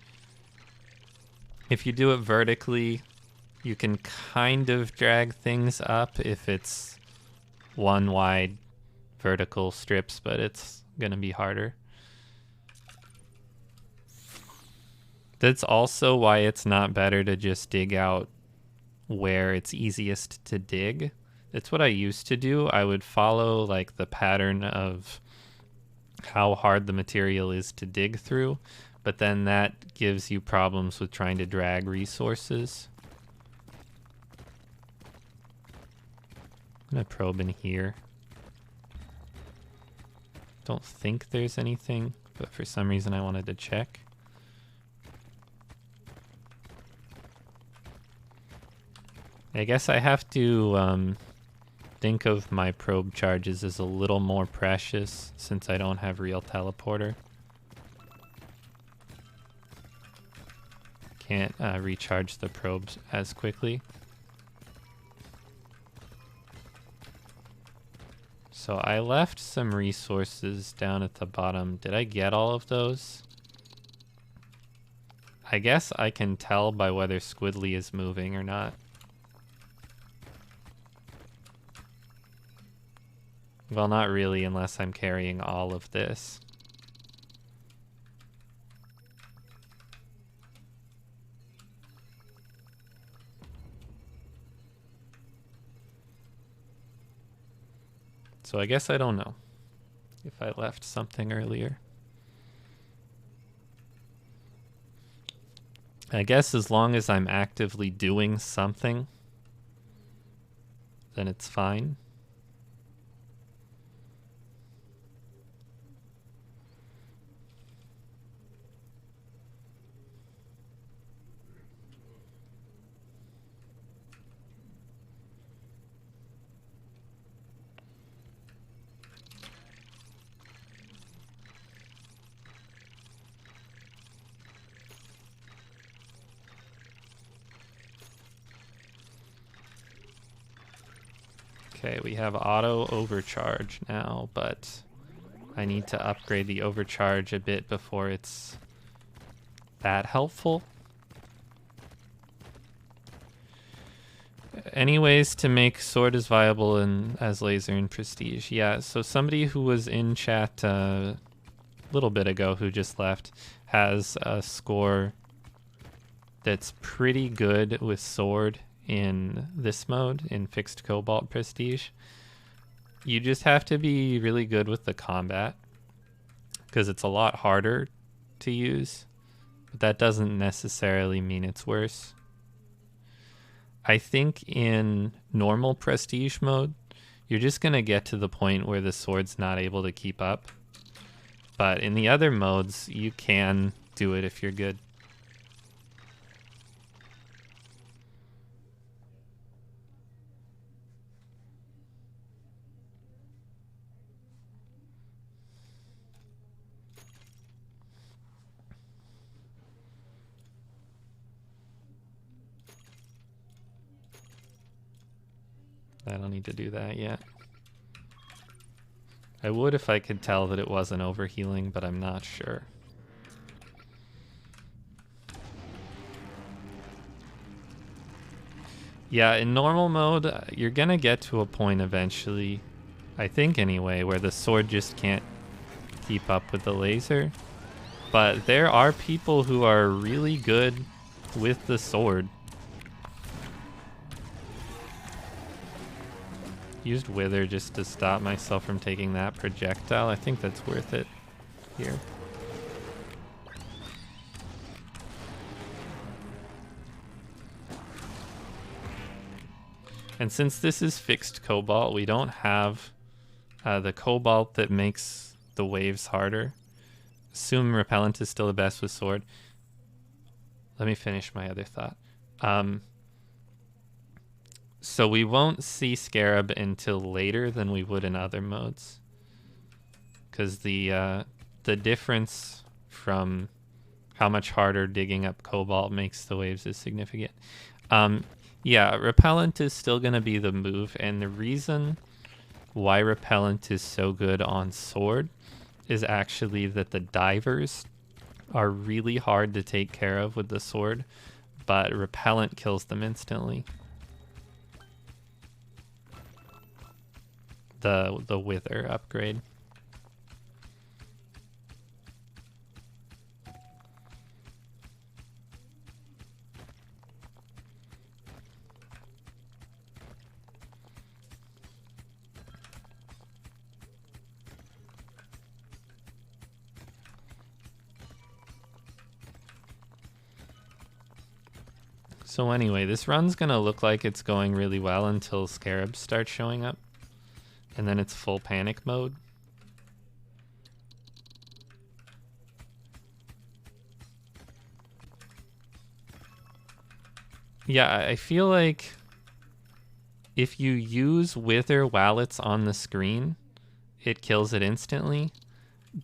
S1: If you do it vertically, you can kind of drag things up if it's one wide vertical strips, but it's gonna be harder. That's also why it's not better to just dig out where it's easiest to dig. That's what I used to do. I would follow like the pattern of how hard the material is to dig through, but then that gives you problems with trying to drag resources. I'm gonna probe in here. Don't think there's anything, but for some reason I wanted to check. I guess I have to think of my probe charges as a little more precious since I don't have real teleporter. Can't recharge the probes as quickly. So I left some resources down at the bottom. Did I get all of those? I guess I can tell by whether Squidly is moving or not. Well, not really, unless I'm carrying all of this. So I guess I don't know if I left something earlier. I guess as long as I'm actively doing something, then it's fine. Okay, we have auto overcharge now, but I need to upgrade the overcharge a bit before it's that helpful. Any ways to make sword as viable as laser and prestige? Yeah, so somebody who was in chat a little bit ago who just left has a score that's pretty good with sword in this mode, in fixed Cobalt prestige. You just have to be really good with the combat because it's a lot harder to use, but that doesn't necessarily mean it's worse. I think in normal prestige mode, you're just gonna get to the point where the sword's not able to keep up. But in the other modes, you can do it if you're good. I don't need to do that yet. I would if I could tell that it wasn't overhealing, but I'm not sure. Yeah, in normal mode, you're gonna get to a point eventually, I think anyway, where the sword just can't keep up with the laser. But there are people who are really good with the sword. Used Wither just to stop myself from taking that projectile. I think that's worth it here. And since this is fixed Cobalt, we don't have the Cobalt that makes the waves harder. Assume Repellent is still the best with sword. Let me finish my other thought. So we won't see Scarab until later than we would in other modes, because the difference from how much harder digging up Cobalt makes the waves is significant. Yeah, repellent is still going to be the move, and the reason why repellent is so good on sword is actually that the divers are really hard to take care of with the sword, but repellent kills them instantly. The wither upgrade. So anyway, this run's gonna look like it's going really well until scarabs start showing up. And then it's full panic mode. Yeah, I feel like if you use wither while it's on the screen, it kills it instantly.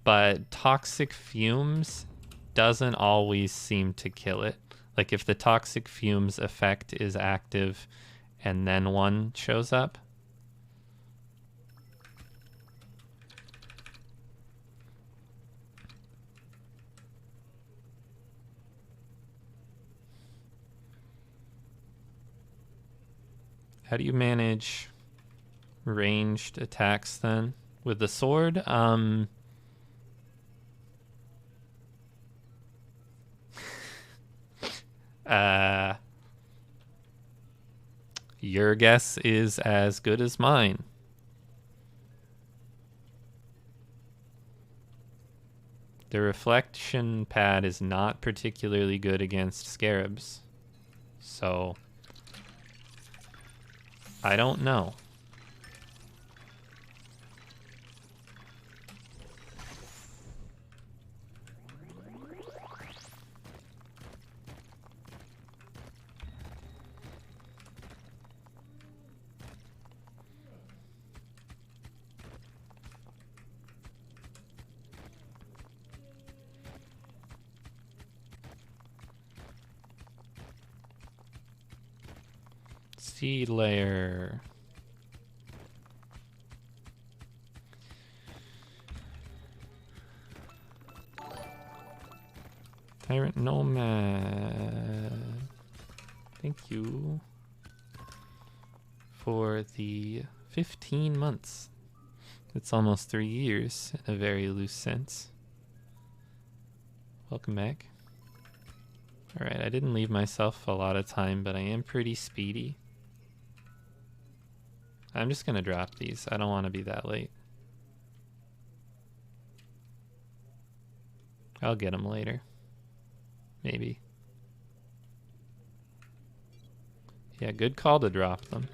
S1: But toxic fumes doesn't always seem to kill it. Like if the toxic fumes effect is active and then one shows up. How do you manage ranged attacks then? With the sword? Your guess is as good as mine. The reflection pad is not particularly good against scarabs. So, I don't know. Seed layer. Tyrant Nomad. Thank you for the 15 months. It's almost 3 years in a very loose sense. Welcome back. Alright, I didn't leave myself a lot of time, but I am pretty speedy. I'm just gonna drop these. I don't want to be that late. I'll get them later. Maybe. Yeah, good call to drop them.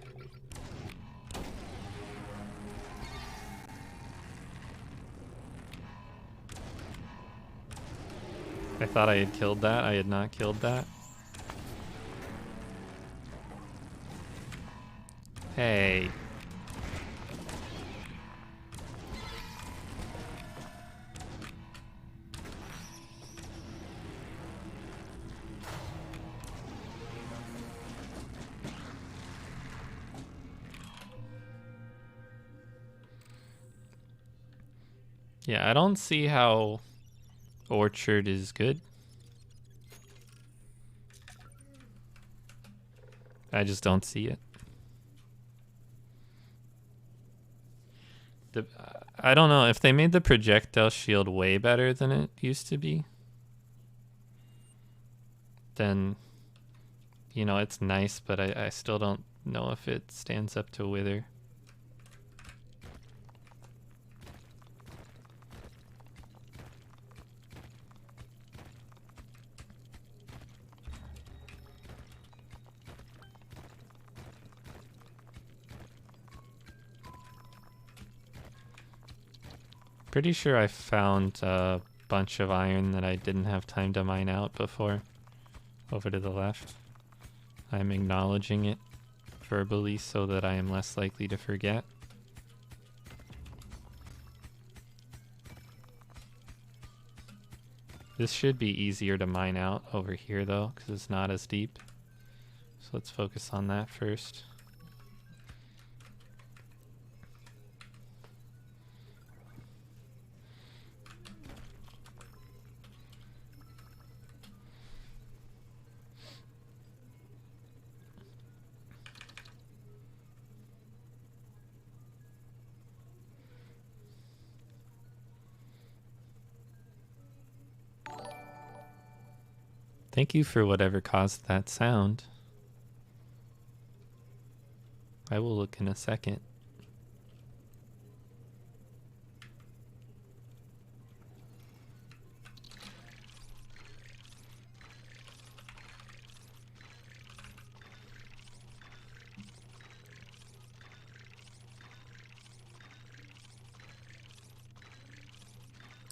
S1: I thought I had killed that. I had not killed that. Hey. Yeah, I don't see how Orchard is good. I just don't see it. I don't know if they made the projectile shield way better than it used to be. Then, you know, it's nice, but I still don't know if it stands up to Wither. Pretty sure I found a bunch of iron that I didn't have time to mine out before. Over to the left. I'm acknowledging it verbally so that I am less likely to forget. This should be easier to mine out over here though, because it's not as deep. So let's focus on that first. Thank you for whatever caused that sound. I will look in a second.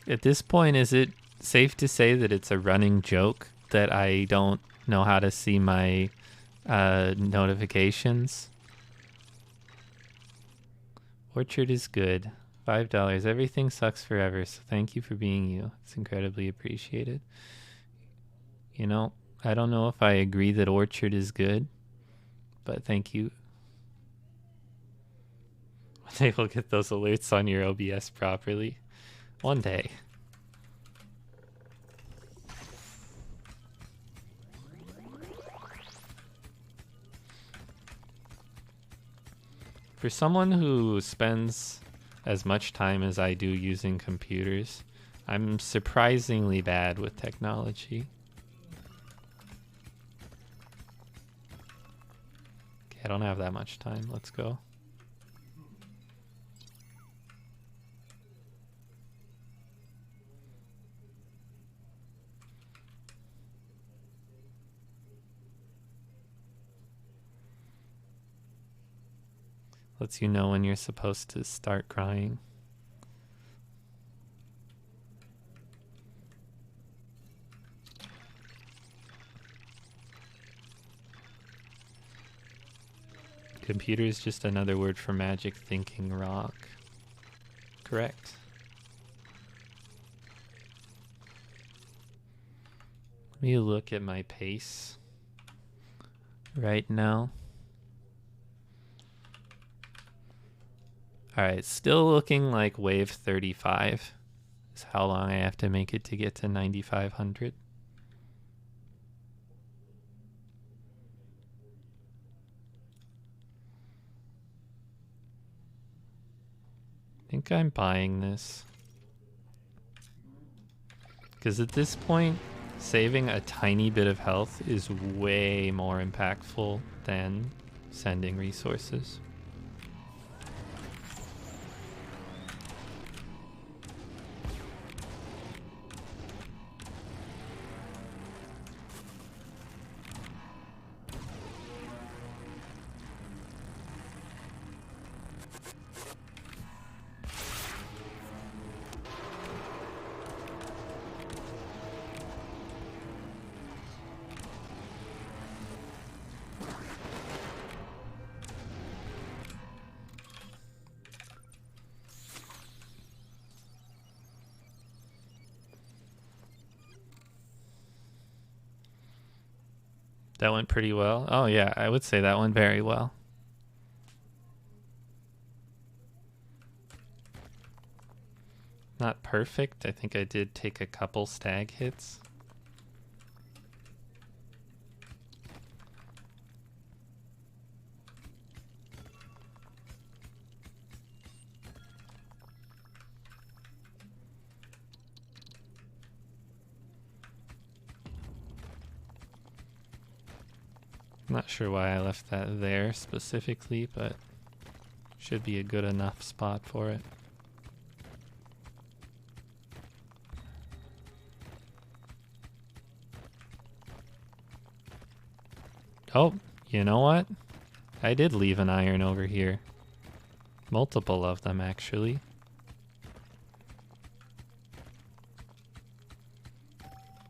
S1: At this point, is it safe to say that it's a running joke that I don't know how to see my notifications? Orchard is good. $5. Everything sucks forever, so thank you for being you. It's incredibly appreciated. You know, I don't know if I agree that Orchard is good, but thank you. One day we'll get those alerts on your OBS properly. One day. For someone who spends as much time as I do using computers, I'm surprisingly bad with technology. Okay, I don't have that much time. Let's go. Lets you know when you're supposed to start crying. Computer is just another word for magic thinking rock. Correct. Let me look at my pace right now. Alright, still looking like wave 35 is how long I have to make it to get to 9,500. I think I'm buying this. Because at this point, saving a tiny bit of health is way more impactful than sending resources. That went pretty well. Oh yeah, I would say that went very well. Not perfect. I think I did take a couple stag hits. Not sure why I left that there specifically, but should be a good enough spot for it. Oh, you know what? I did leave an iron over here. Multiple of them, actually.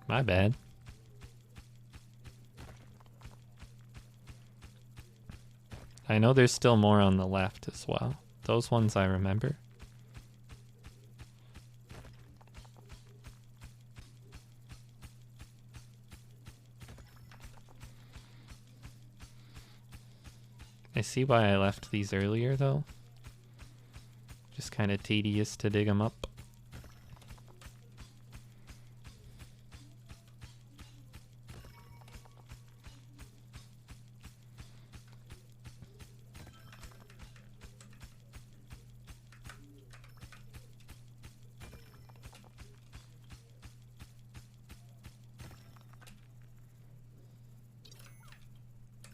S1: My bad. I know there's still more on the left as well. Those ones I remember. I see why I left these earlier though. Just kind of tedious to dig them up.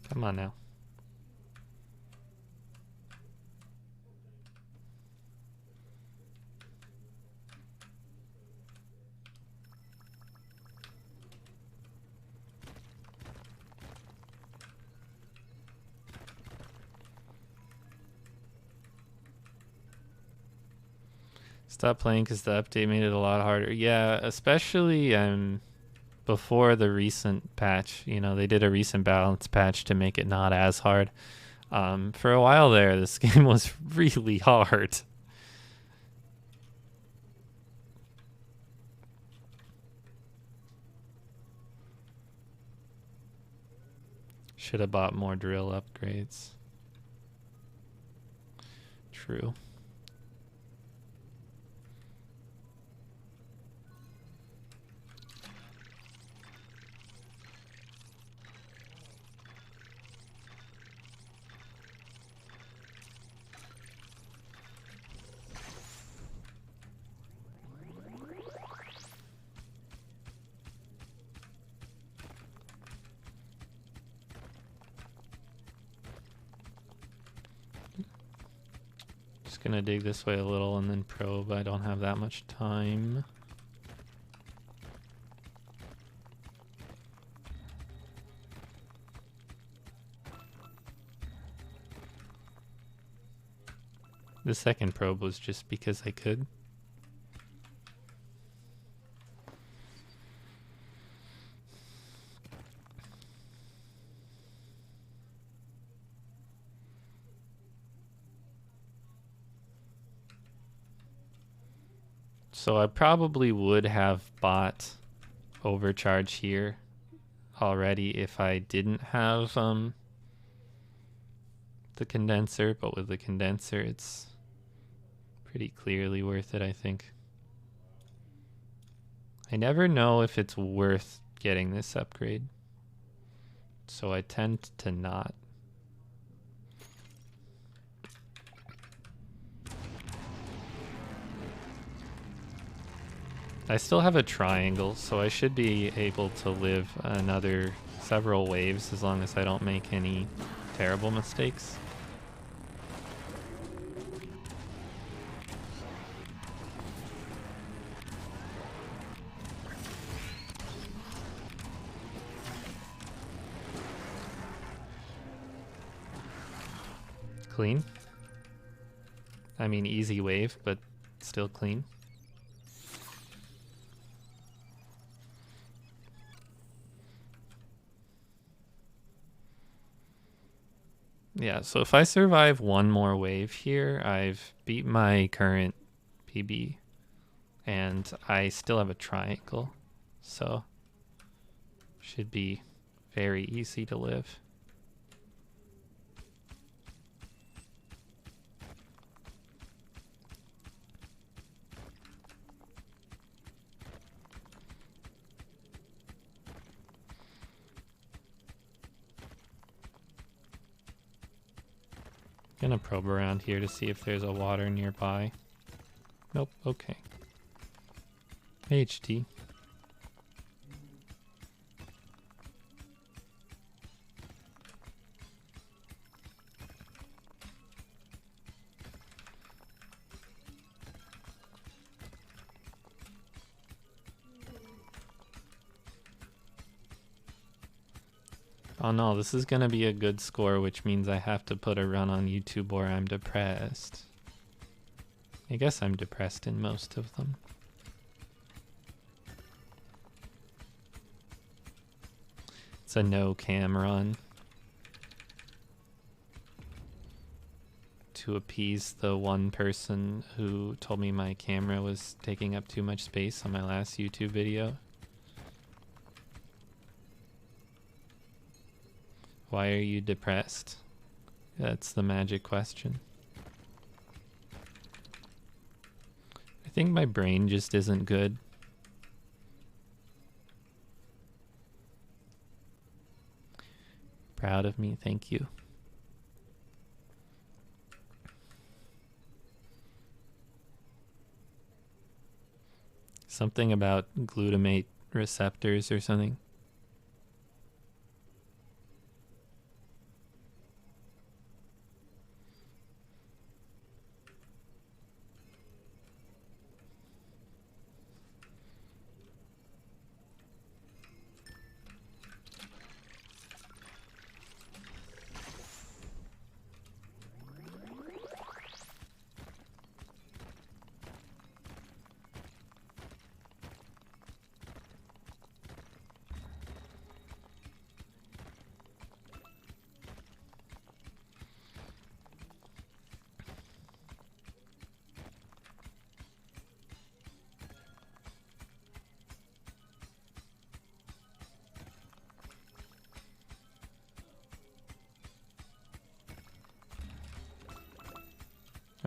S1: Come on now. Stop playing because the update made it a lot harder. Yeah, especially before the recent patch. You know, they did a recent balance patch to make it not as hard. For a while there, this game was really hard. Should have bought more drill upgrades. True. Gonna dig this way a little and then probe. I don't have that much time. The second probe was just because I could. So I probably would have bought overcharge here already if I didn't have the condenser, but with the condenser it's pretty clearly worth it, I think. I never know if it's worth getting this upgrade, so I tend to not. I still have a triangle, so I should be able to live another several waves as long as I don't make any terrible mistakes. Clean. I mean, easy wave, but still clean. Yeah, so if I survive one more wave here, I've beat my current PB, and I still have a triangle, so should be very easy to live. Gonna probe around here to see if there's a water nearby. Nope, okay. HT. Oh no, this is gonna be a good score, which means I have to put a run on YouTube or I'm depressed. I guess I'm depressed in most of them. It's a no cam run to appease the one person who told me my camera was taking up too much space on my last YouTube video. Why are you depressed? That's the magic question. I think my brain just isn't good. Proud of me, thank you. Something about glutamate receptors or something.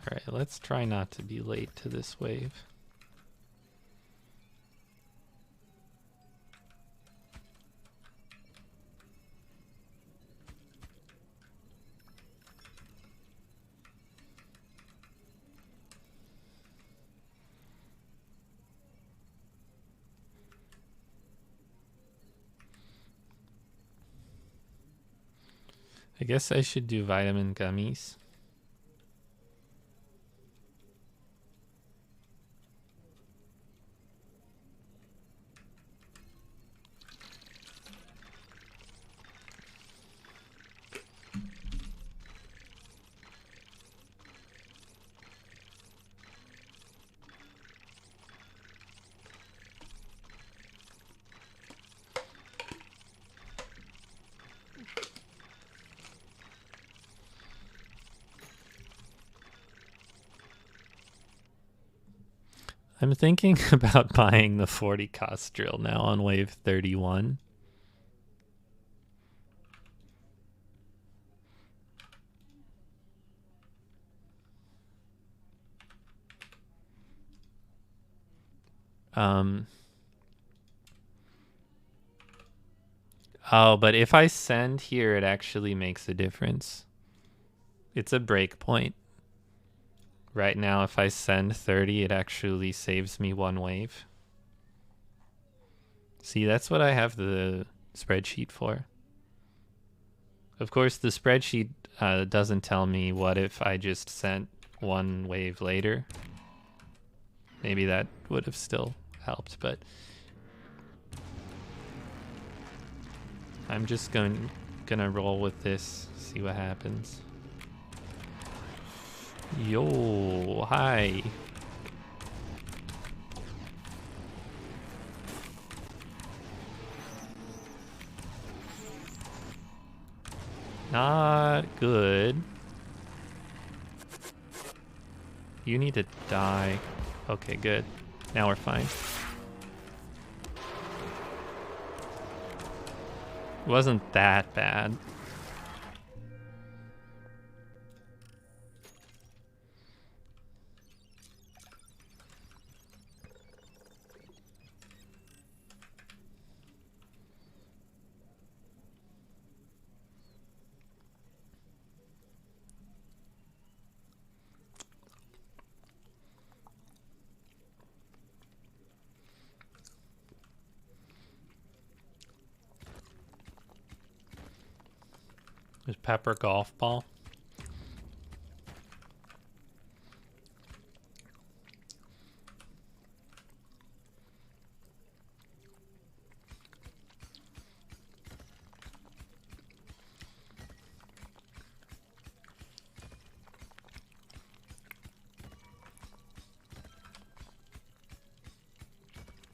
S1: Alright, let's try not to be late to this wave. I guess I should do vitamin gummies. I'm thinking about buying the 40 cost drill now on wave 31. Oh, but if I send here, it actually makes a difference. It's a breakpoint. Right now, if I send 30, it actually saves me one wave. See, that's what I have the spreadsheet for. Of course, the spreadsheet doesn't tell me what if I just sent one wave later. Maybe that would have still helped, but I'm just gonna roll with this, see what happens. Yo, hi. Not good. You need to die. Okay, good. Now we're fine. It wasn't that bad. Is Pepper golf ball?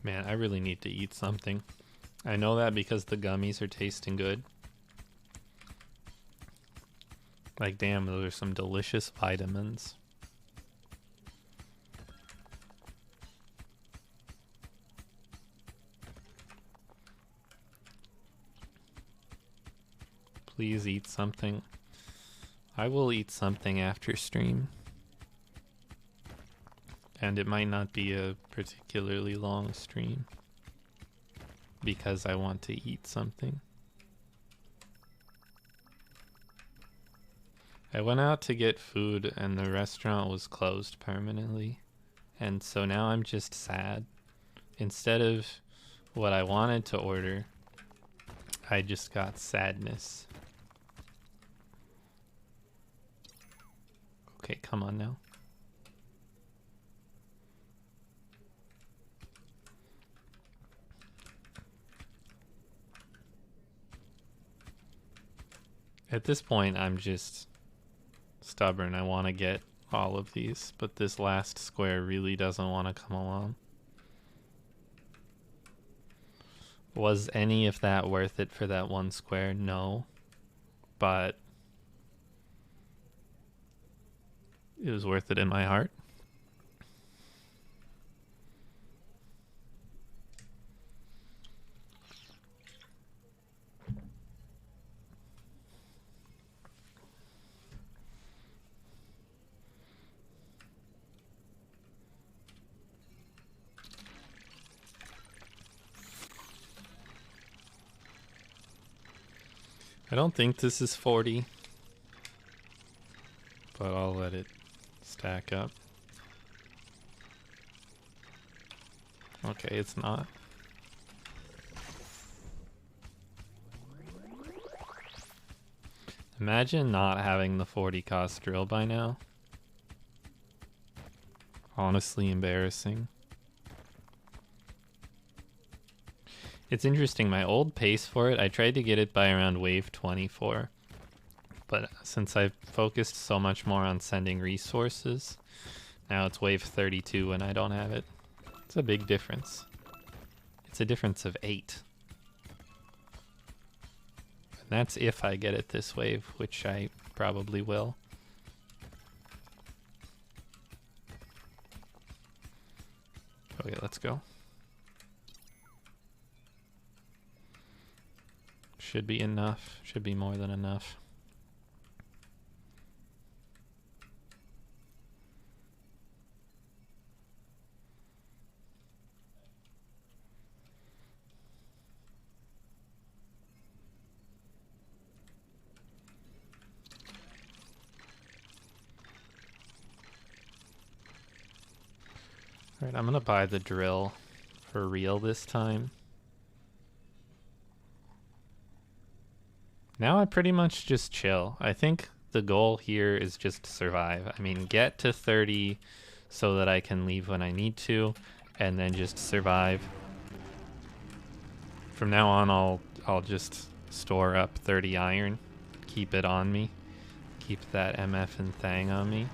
S1: Man, I really need to eat something. I know that because the gummies are tasting good. Like, damn, those are some delicious vitamins. Please eat something. I will eat something after stream. And it might not be a particularly long stream because I want to eat something. I went out to get food and the restaurant was closed permanently. And so now I'm just sad. Instead of what I wanted to order, I just got sadness. Okay, come on now. At this point, I'm just stubborn. I want to get all of these, but this last square really doesn't want to come along. Was any of that worth it for that one square? No. But it was worth it in my heart. I don't think this is 40, but I'll let it stack up. Okay, it's not. Imagine not having the 40 cost drill by now. Honestly embarrassing. It's interesting, my old pace for it, I tried to get it by around wave 24. But since I've focused so much more on sending resources, now it's wave 32 when I don't have it. It's a big difference. It's a difference of 8. And that's if I get it this wave, which I probably will. Okay, let's go. Should be enough. Should be more than enough. Alright, I'm gonna buy the drill for real this time. Now I pretty much just chill. I think the goal here is just to survive. I mean, get to 30 so that I can leave when I need to, and then just survive. From now on, I'll just store up 30 iron, keep it on me, keep that MF and Thang on me.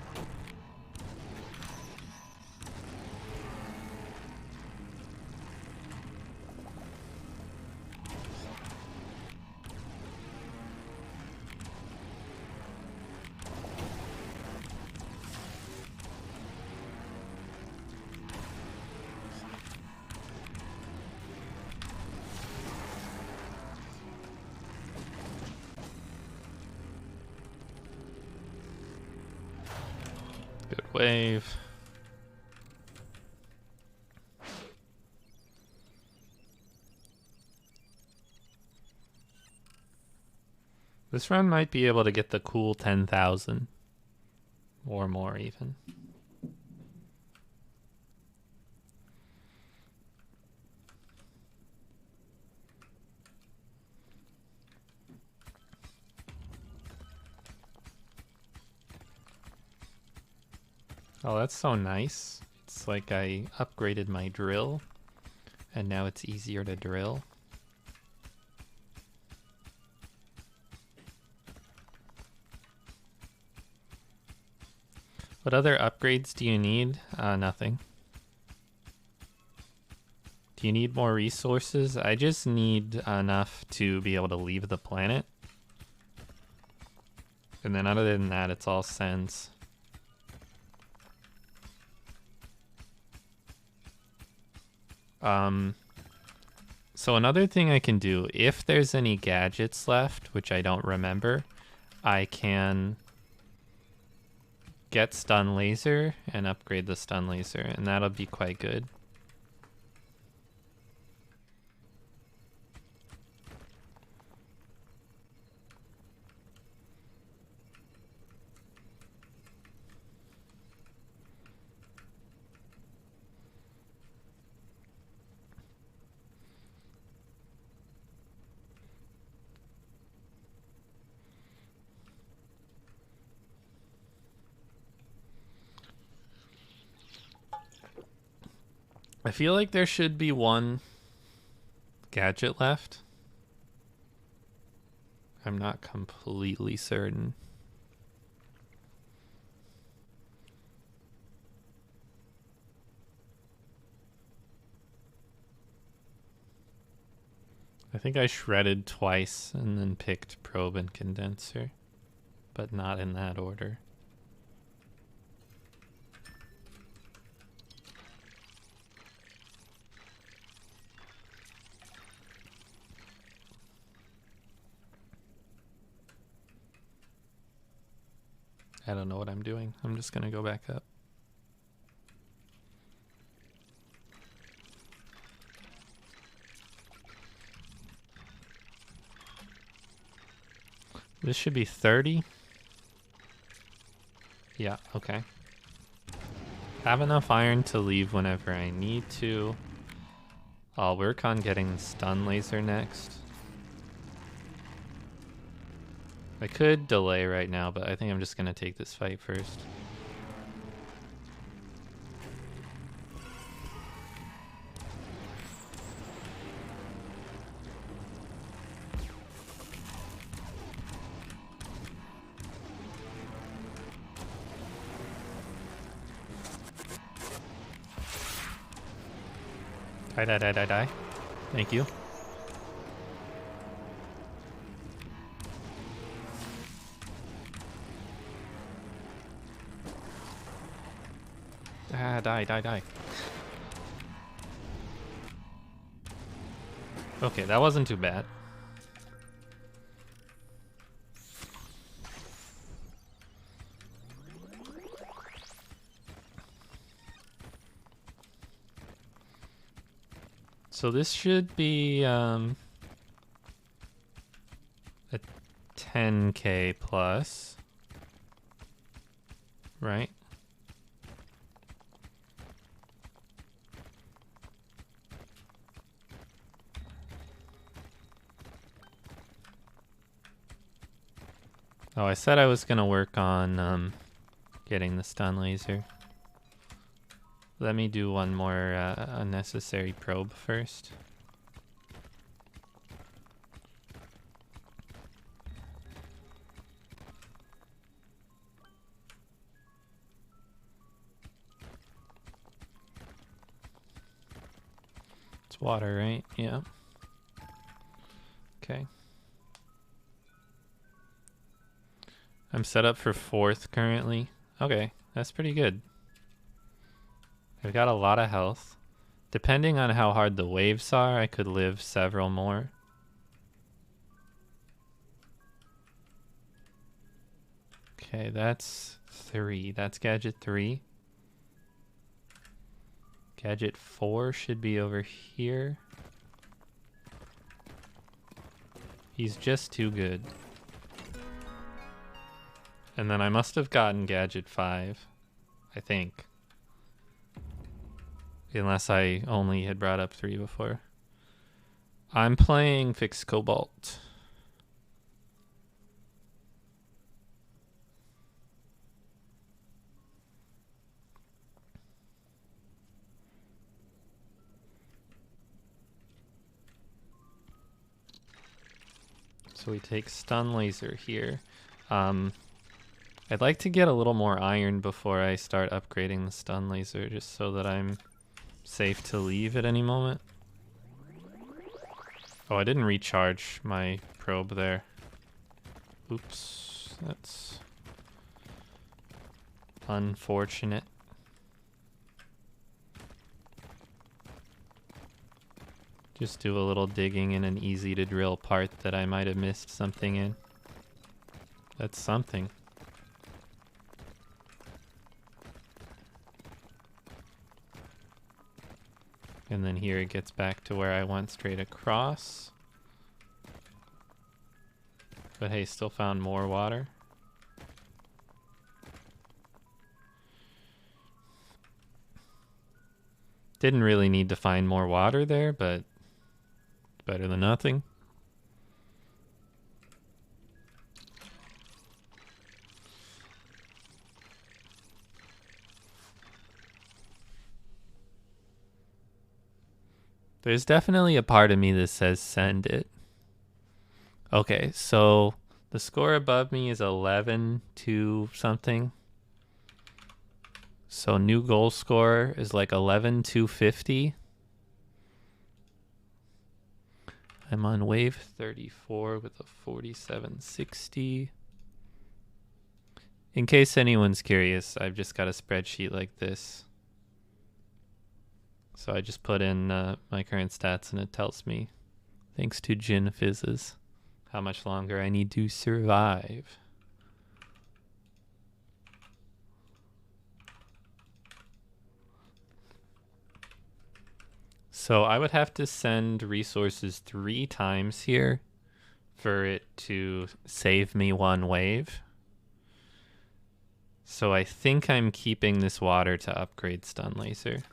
S1: Wave. This run might be able to get the cool 10,000 or more even. Oh, that's so nice. It's like I upgraded my drill, and now it's easier to drill. What other upgrades do you need? Nothing. Do you need more resources? I just need enough to be able to leave the planet. And then other than that, it's all sends. So another thing I can do, if there's any gadgets left, which I don't remember, I can get stun laser and upgrade the stun laser, and that'll be quite good. I feel like there should be one gadget left. I'm not completely certain. I think I shredded twice and then picked probe and condenser, but not in that order. I don't know what I'm doing. I'm just gonna go back up. This should be 30. Yeah, okay. Have enough iron to leave whenever I need to. I'll work on getting the stun laser next. I could delay right now, but I think I'm just gonna take this fight first. Die. Thank you. Die. Okay, that wasn't too bad. So this should be a 10k plus, right? Oh, I said I was gonna work on getting the stun laser. Let me do one more unnecessary probe first. It's water, right? Yeah. Okay. I'm set up for 4th currently. Okay, that's pretty good. I've got a lot of health. Depending on how hard the waves are, I could live several more. Okay, that's 3. That's gadget 3. Gadget 4 should be over here. He's just too good. And then I must have gotten gadget 5, I think. Unless I only had brought up 3 before. I'm playing fixed Cobalt. So we take stun laser here. I'd like to get a little more iron before I start upgrading the stun laser, just so that I'm safe to leave at any moment. Oh, I didn't recharge my probe there. Oops, that's unfortunate. Just do a little digging in an easy to drill part that I might have missed something in. That's something. And then here it gets back to where I went straight across. But hey, still found more water. Didn't really need to find more water there, but better than nothing. There's definitely a part of me that says send it. Okay, so the score above me is 11 to something. So new goal score is like 11,250. I'm on wave 34 with a 4760. In case anyone's curious, I've just got a spreadsheet like this. So I just put in my current stats and it tells me, thanks to Gin Fizzes, how much longer I need to survive. So I would have to send resources 3 times here for it to save me 1 wave. So I think I'm keeping this water to upgrade stun laser.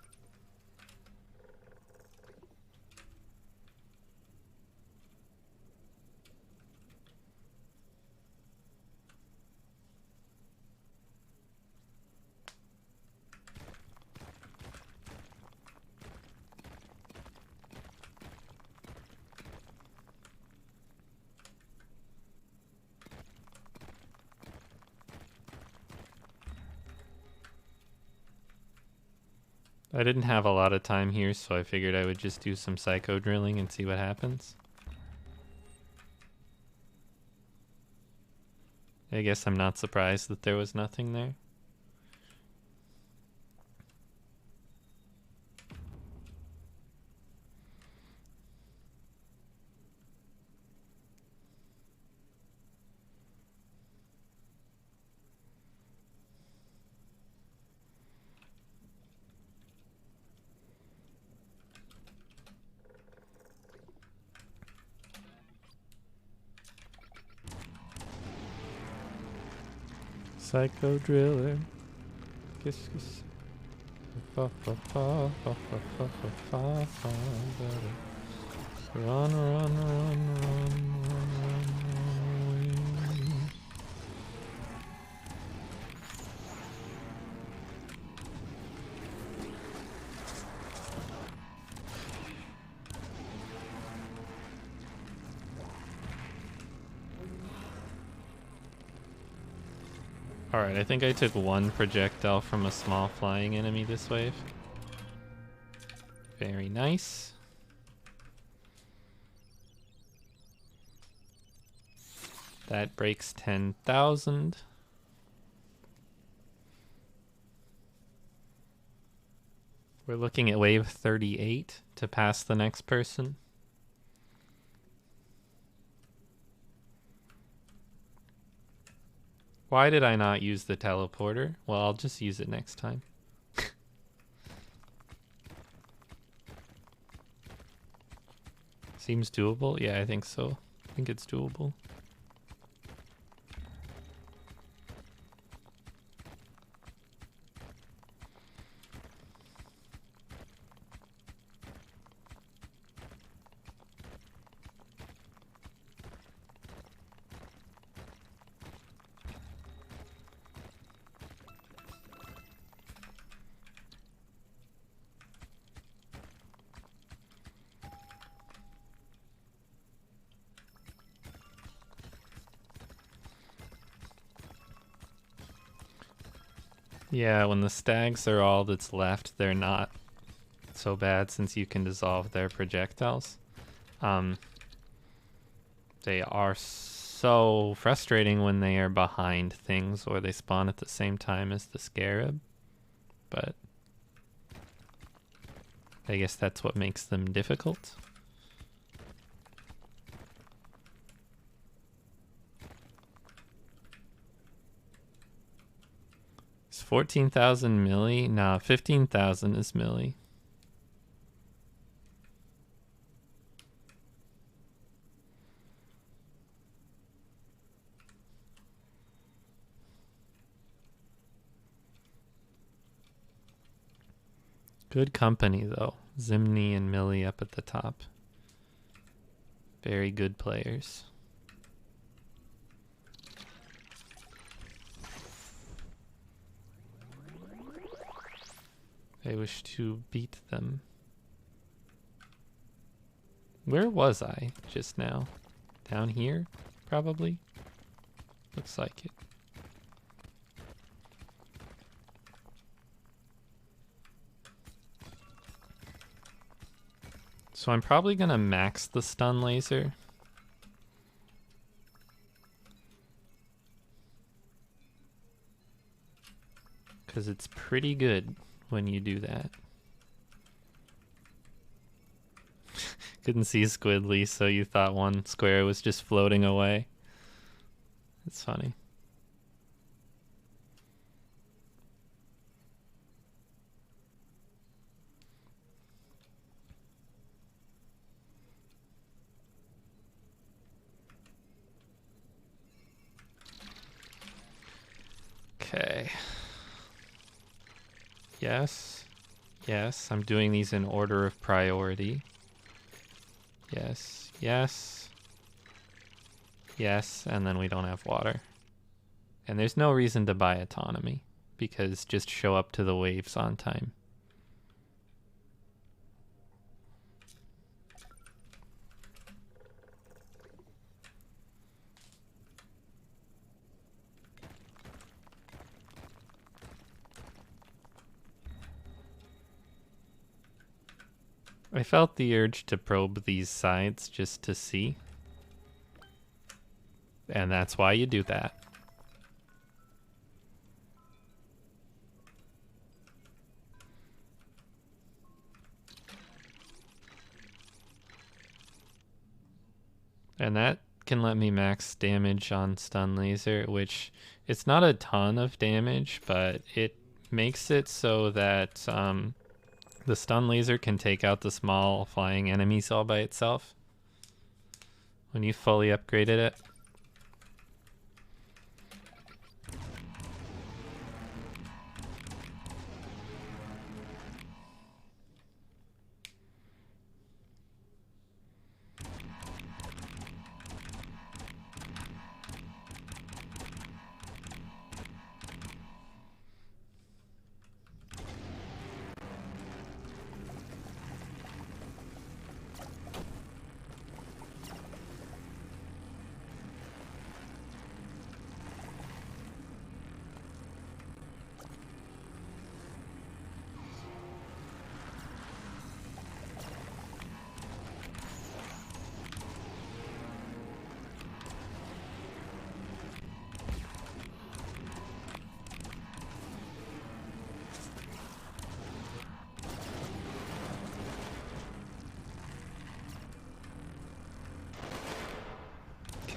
S1: I didn't have a lot of time here, so I figured I would just do some psycho drilling and see what happens. I guess I'm not surprised that there was nothing there. Psycho driller. Kiss, kiss. Fa, fa, fa, fa, fa, fa, fa, fa, fa, run, run, run, run, run, run, run. Alright, I think I took 1 projectile from a small flying enemy this wave. Very nice. That breaks 10,000. We're looking at wave 38 to pass the next person. Why did I not use the teleporter? Well, I'll just use it next time. Seems doable? Yeah, I think so. I think it's doable. Yeah, when the stags are all that's left, they're not so bad since you can dissolve their projectiles. They are so frustrating when they are behind things or they spawn at the same time as the scarab. But I guess that's what makes them difficult. Is 14,000 milli? Nah, 15,000 is milli. Good company, though. Zimni and Millie up at the top. Very good players. I wish to beat them. Where was I just now? Down here, probably? Looks like it. So I'm probably gonna max the stun laser. Because it's pretty good when you do that. Couldn't see Squidly, so you thought one square was just floating away. It's funny. Okay. Yes. Yes, I'm doing these in order of priority. Yes. Yes. Yes, and then we don't have water. And there's no reason to buy autonomy, because just show up to the waves on time. I felt the urge to probe these sides just to see. And that's why you do that. And that can let me max damage on stun laser, which it's not a ton of damage, but it makes it so that the stun laser can take out the small flying enemies all by itself when you fully upgraded it.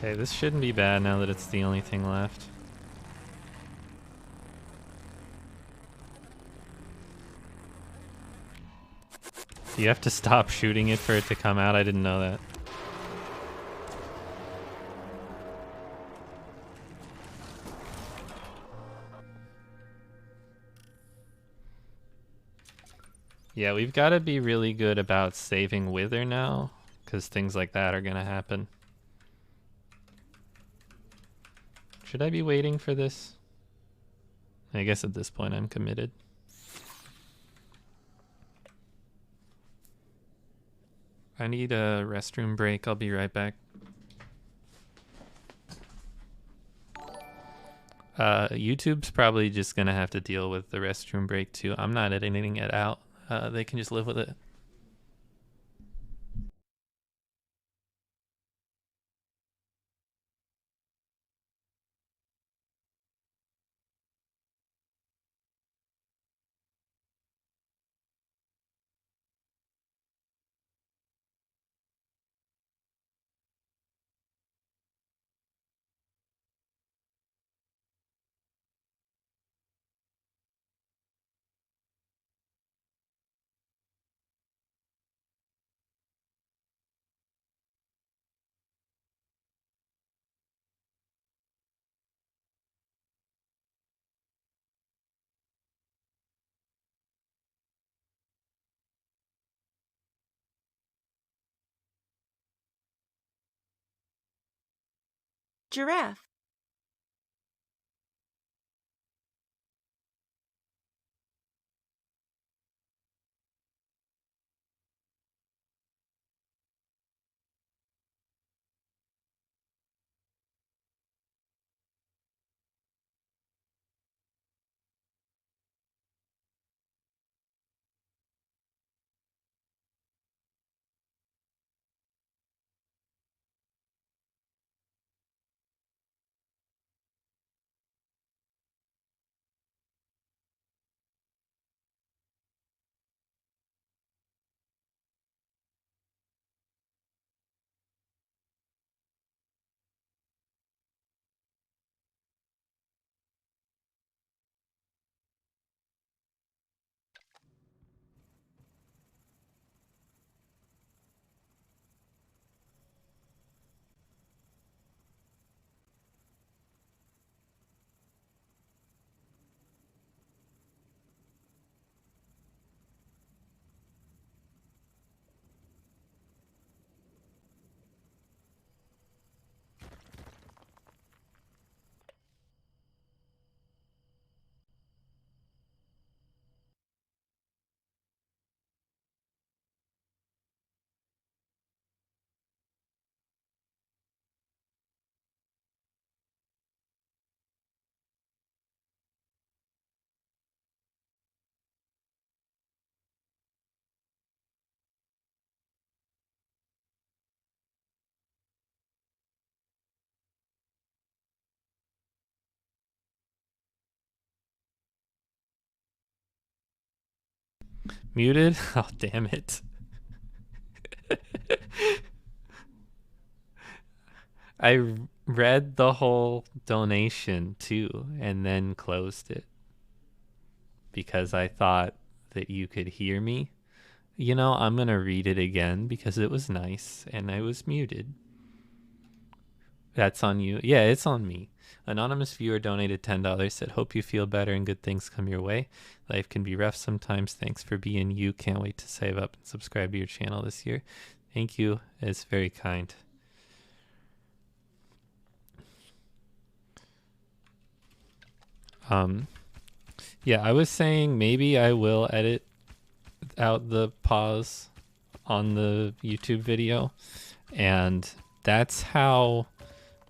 S1: Okay, this shouldn't be bad now that it's the only thing left. Do you have to stop shooting it for it to come out? I didn't know that. Yeah, we've got to be really good about saving Wither now, because things like that are going to happen. Should I be waiting for this? I guess at this point I'm committed. I need a restroom break. I'll be right back. YouTube's probably just going to have to deal with the restroom break too. I'm not editing it out. They can just live with it.
S3: giraffe.
S1: Muted? Oh, damn it. I read the whole donation too and then closed it because I thought that you could hear me. You know, I'm going to read it again because it was nice and I was muted. That's on you. Yeah, it's on me. Anonymous viewer donated $10, said, hope you feel better and good things come your way. Life can be rough sometimes. Thanks for being you. Can't wait to save up and subscribe to your channel this year. Thank you. It's very kind. Yeah, I was saying maybe I will edit out the pause on the YouTube video, and that's how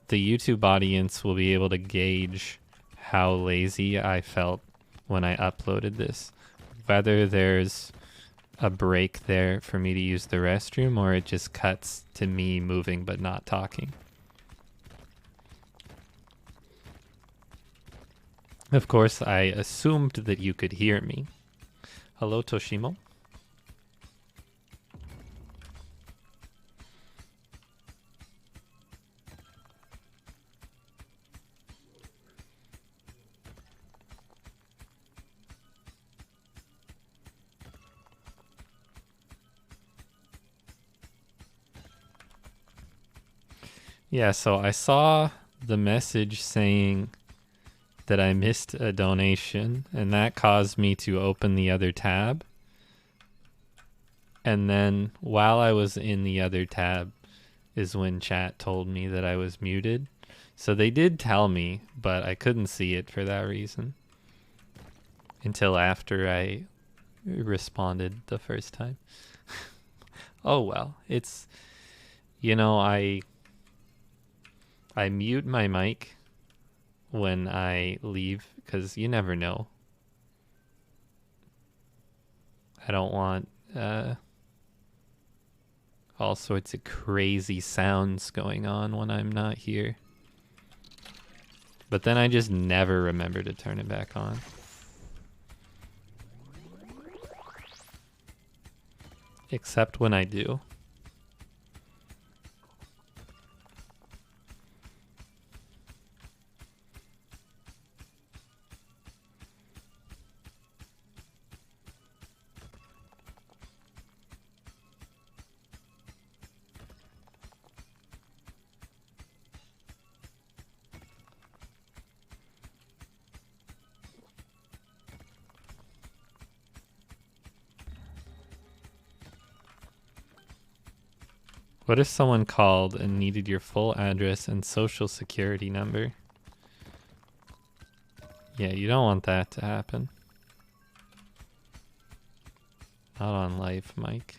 S1: the YouTube audience will be able to gauge how lazy I felt when I uploaded this. Whether there's a break there for me to use the restroom or it just cuts to me moving but not talking. Of course, I assumed that you could hear me. Hello, Toshimo. Yeah, so I saw the message saying that I missed a donation, and that caused me to open the other tab. And then while I was in the other tab is when chat told me that I was muted. So they did tell me, but I couldn't see it for that reason until after I responded the first time. Oh well, it's, you know, I mute my mic when I leave because you never know. I don't want all sorts of crazy sounds going on when I'm not here. But then I just never remember to turn it back on. Except when I do. What if someone called and needed your full address and social security number? Yeah, you don't want that to happen. Not on life, Mike.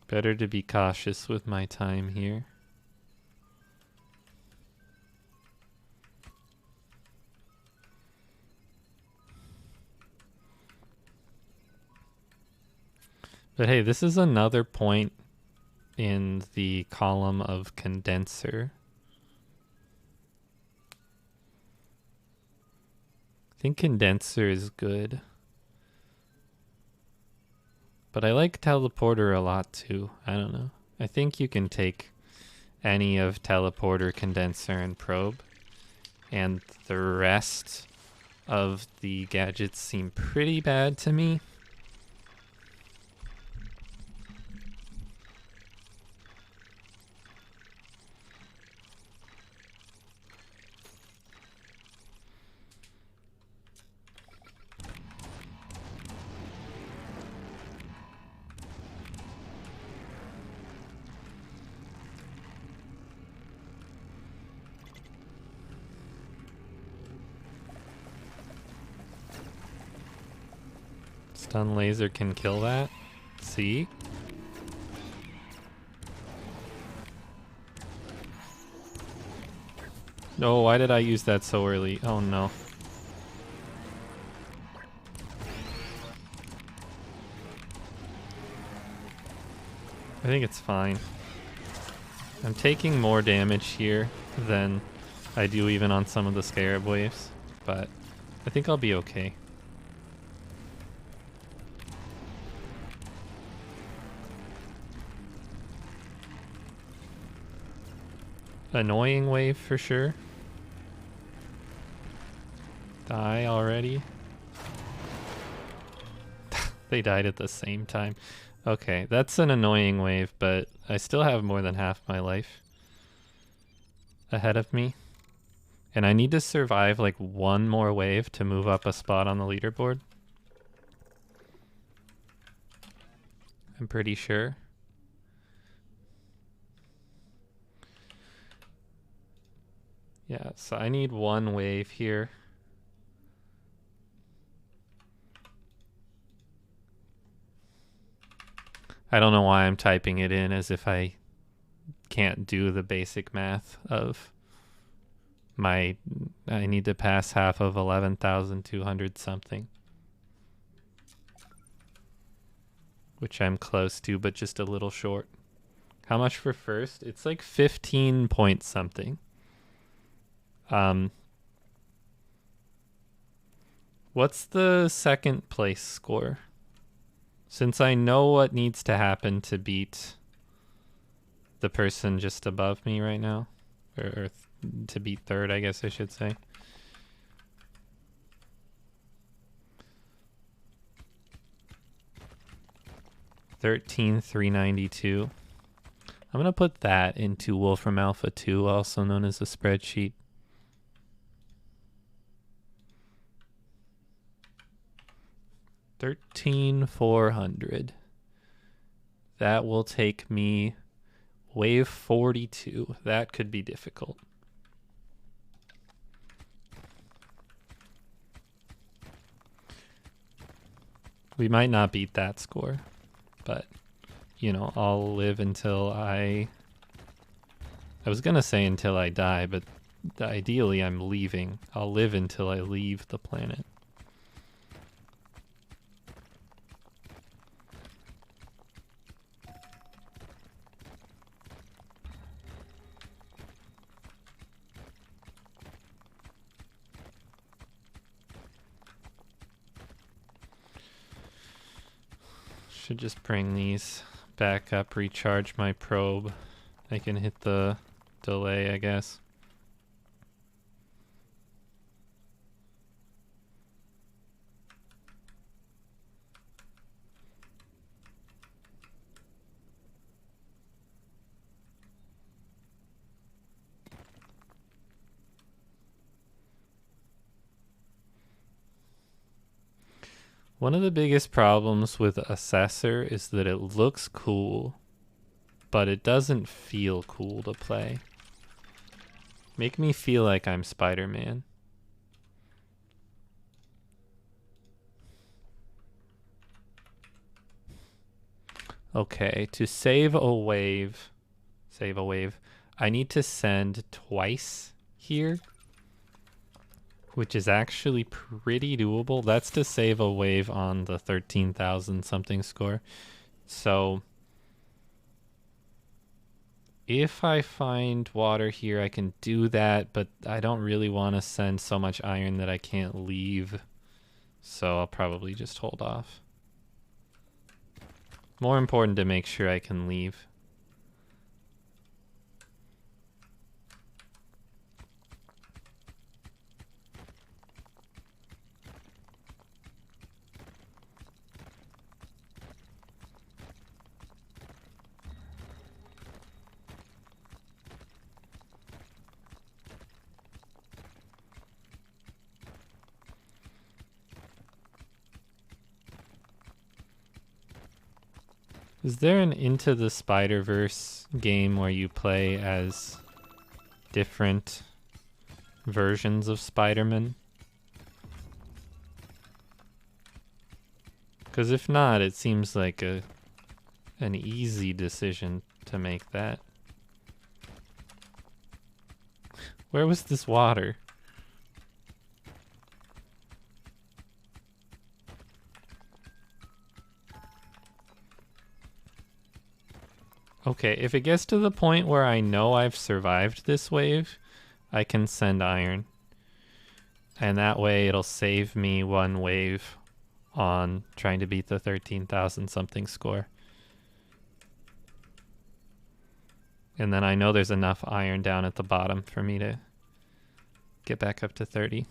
S1: Better to be cautious with my time here. But hey, this is another point in the column of condenser. I think condenser is good. But I like teleporter a lot too. I don't know. I think you can take any of teleporter, condenser, and probe. And the rest of the gadgets seem pretty bad to me. Stun laser can kill that. See? No, why did I use that so early? Oh no. I think it's fine. I'm taking more damage here than I do even on some of the scarab waves, but I think I'll be okay. Annoying wave for sure. Die already. They died at the same time. Okay, that's an annoying wave, but I still have more than half my life ahead of me. And I need to survive like one more wave to move up a spot on the leaderboard. I'm pretty sure. Yeah, so I need one wave here. I don't know why I'm typing it in as if I can't do the basic math of I need to pass half of 11,200 something. Which I'm close to, but just a little short. How much for first? It's like 15 point something. What's the second place score? Since I know what needs to happen to beat the person just above me right now, or to beat third, I guess I should say. $13,392. I'm gonna put that into Wolfram Alpha 2, also known as a spreadsheet. $13,400. That will take me wave 42. That could be difficult. We might not beat that score, but you know, I'll live until I was gonna say until I die, but ideally I'm leaving. I'll live until I leave the planet. Should just bring these back up, recharge my probe. I can hit the delay, I guess. One of the biggest problems with Assessor is that it looks cool, but it doesn't feel cool to play. Make me feel like I'm Spider-Man. Okay, to save a wave, I need to send twice here, which is actually pretty doable. That's to save a wave on the 13,000 something score. So if I find water here, I can do that, but I don't really want to send so much iron that I can't leave. So I'll probably just hold off. More important to make sure I can leave. Is there an Into the Spider-Verse game where you play as different versions of Spider-Man? Because if not, it seems like an easy decision to make that. Where was this water? Okay, if it gets to the point where I know I've survived this wave, I can send iron. And that way it'll save me one wave on trying to beat the 13,000 something score. And then I know there's enough iron down at the bottom for me to get back up to 30.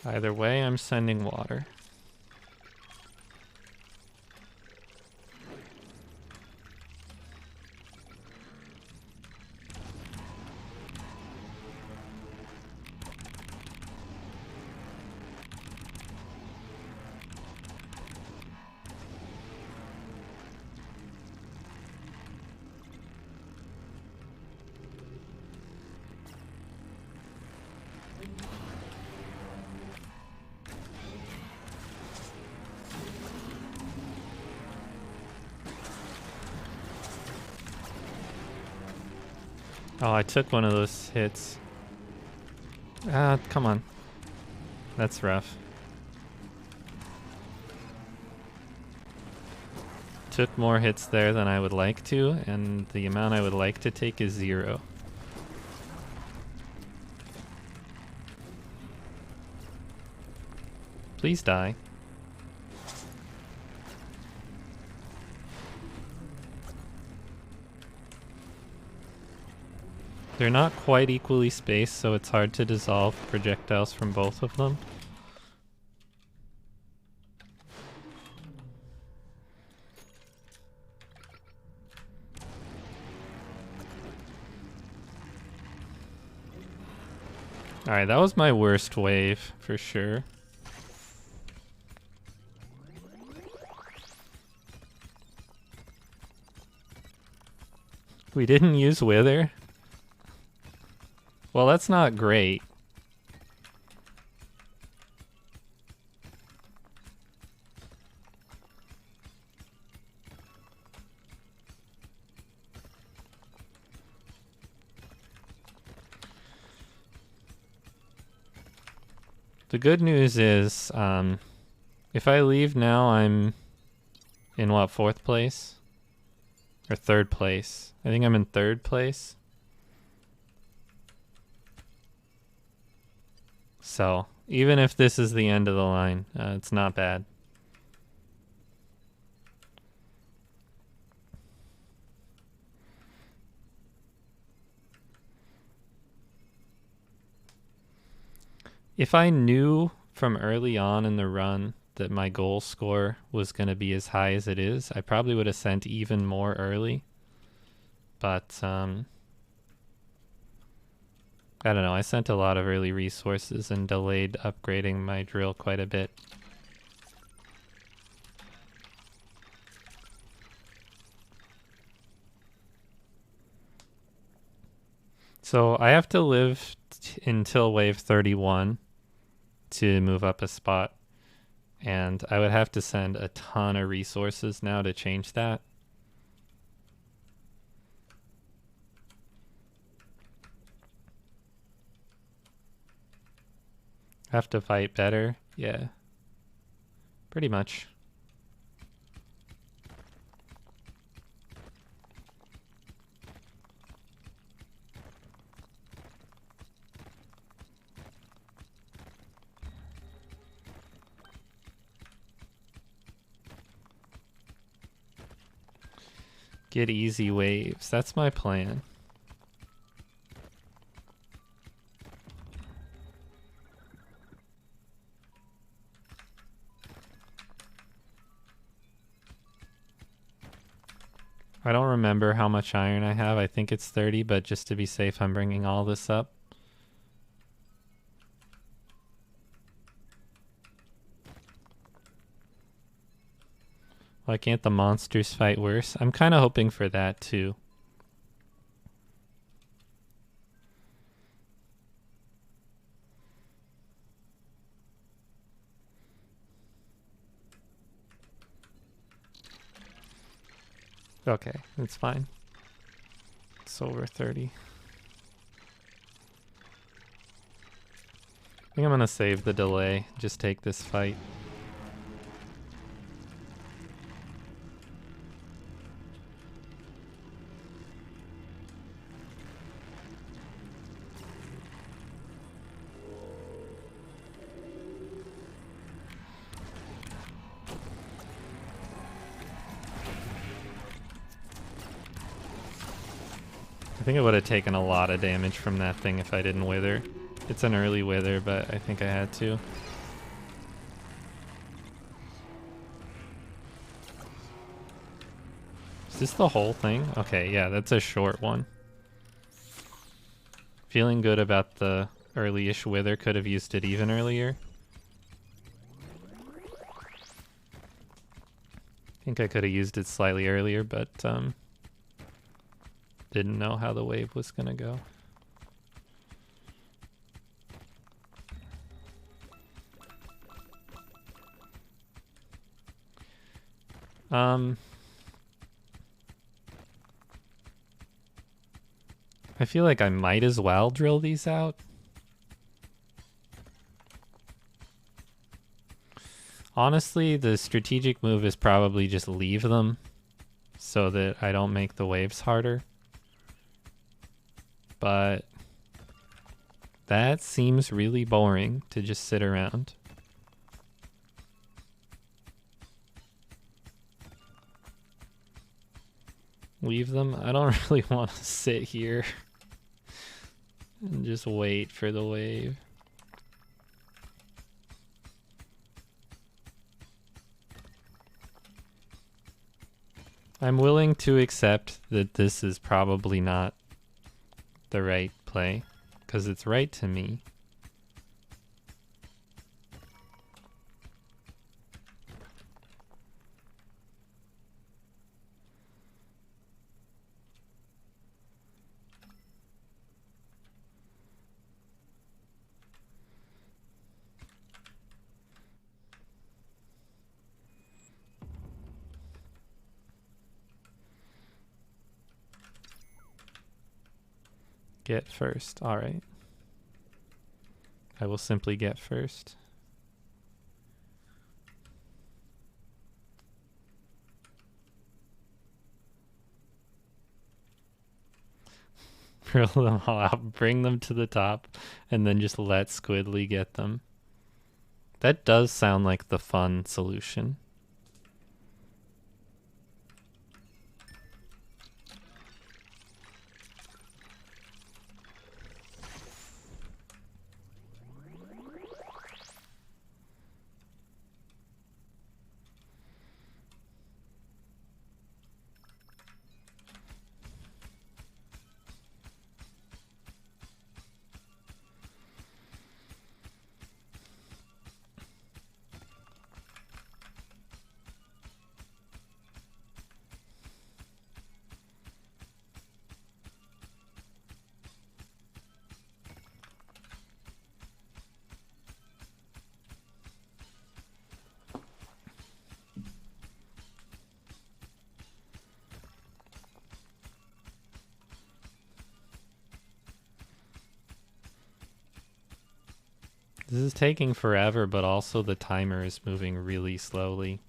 S1: Either way, I'm sending water. Oh, I took one of those hits. Ah, come on. That's rough. Took more hits there than I would like to, and the amount I would like to take is 0. Please die. They're not quite equally spaced, so it's hard to dissolve projectiles from both of them. Alright, that was my worst wave, for sure. We didn't use Wither? Well, that's not great. The good news is, if I leave now, I'm in what, 4th place? Or 3rd place? I think I'm in 3rd place. So, even if this is the end of the line, it's not bad. If I knew from early on in the run that my goal score was going to be as high as it is, I probably would have sent even more early. But I don't know, I sent a lot of early resources and delayed upgrading my drill quite a bit. So I have to live until wave 31 to move up a spot. And I would have to send a ton of resources now to change that. Have to fight better? Yeah. Pretty much. Get easy waves. That's my plan. I don't remember how much iron I have. I think it's 30, but just to be safe, I'm bringing all this up. Why can't the monsters fight worse? I'm kind of hoping for that too. Okay, it's fine. It's over 30. I think I'm gonna save the delay. Just take this fight. I think it would have taken a lot of damage from that thing if I didn't wither. It's an early wither, but I think I had to. Is this the whole thing? Okay, yeah, that's a short one. Feeling good about the early-ish wither. Could have used it even earlier. I think I could have used it slightly earlier, but didn't know how the wave was gonna go. I feel like I might as well drill these out. Honestly, the strategic move is probably just leave them so that I don't make the waves harder. But that seems really boring to just sit around. Leave them? I don't really want to sit here and just wait for the wave. I'm willing to accept that this is probably not the right play, because it's right to me. Get first. All right. I will simply get first. Drill them all out, bring them to the top, and then just let Squidly get them. That does sound like the fun solution. This is taking forever, but also the timer is moving really slowly.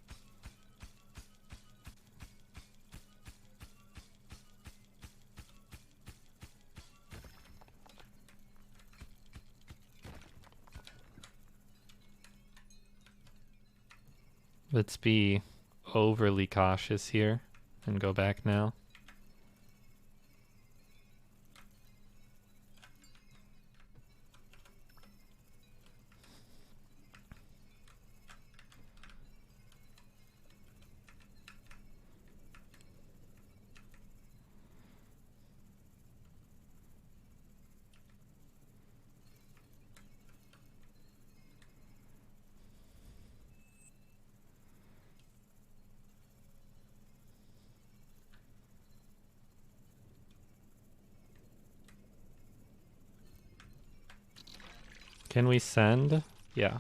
S1: Let's be overly cautious here and go back now. Can we send? Yeah.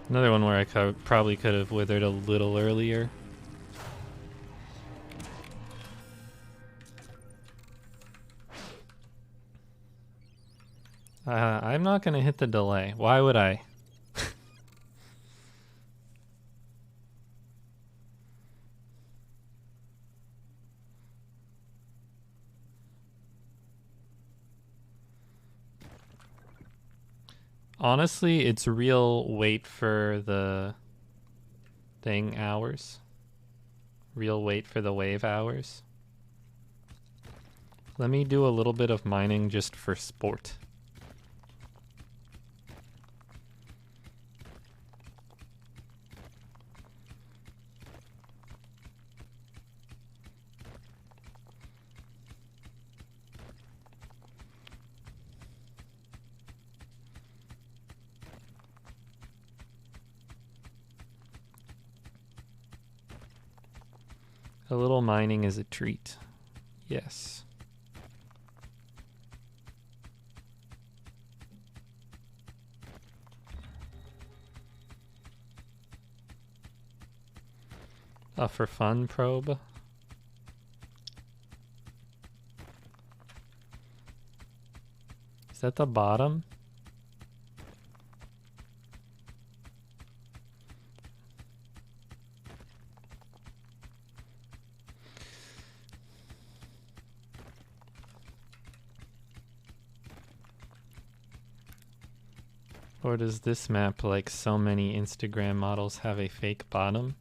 S1: Another one where I probably could have withered a little earlier. I'm not going to hit the delay. Why would I? Honestly, it's real wait for the thing hours. Real wait for the wave hours. Let me do a little bit of mining just for sport. A little mining is a treat. Yes. A for fun probe. Is that the bottom? Or does this map, like so many Instagram models, have a fake bottom?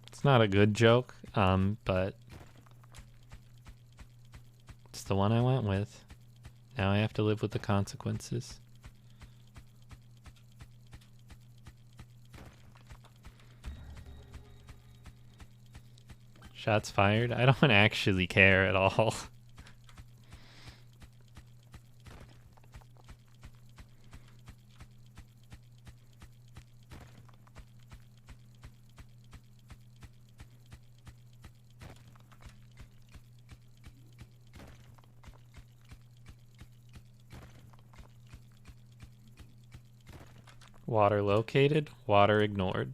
S1: It's not a good joke, but it's the one I went with. Now I have to live with the consequences. Shots fired? I don't actually care at all. Water located, water ignored.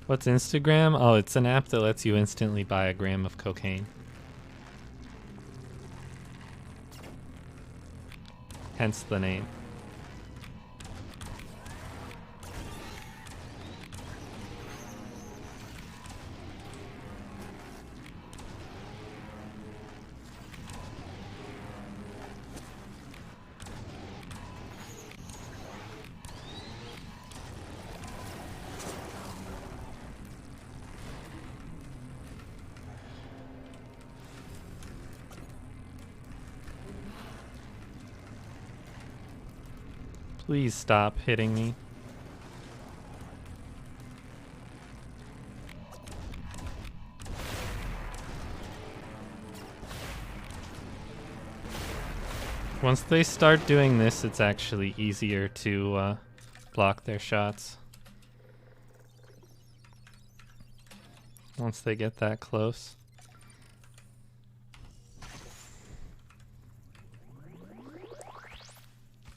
S1: What's Instagram? Oh, it's an app that lets you instantly buy a gram of cocaine. Hence the name. Please stop hitting me. Once they start doing this, it's actually easier to block their shots. Once they get that close.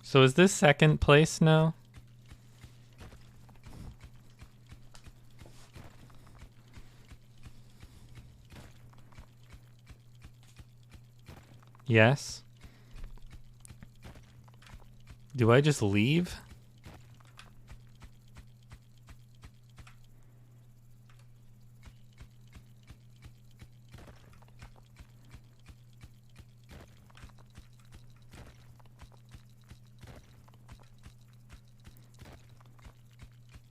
S1: So is this second place now? Yes. Do I just leave?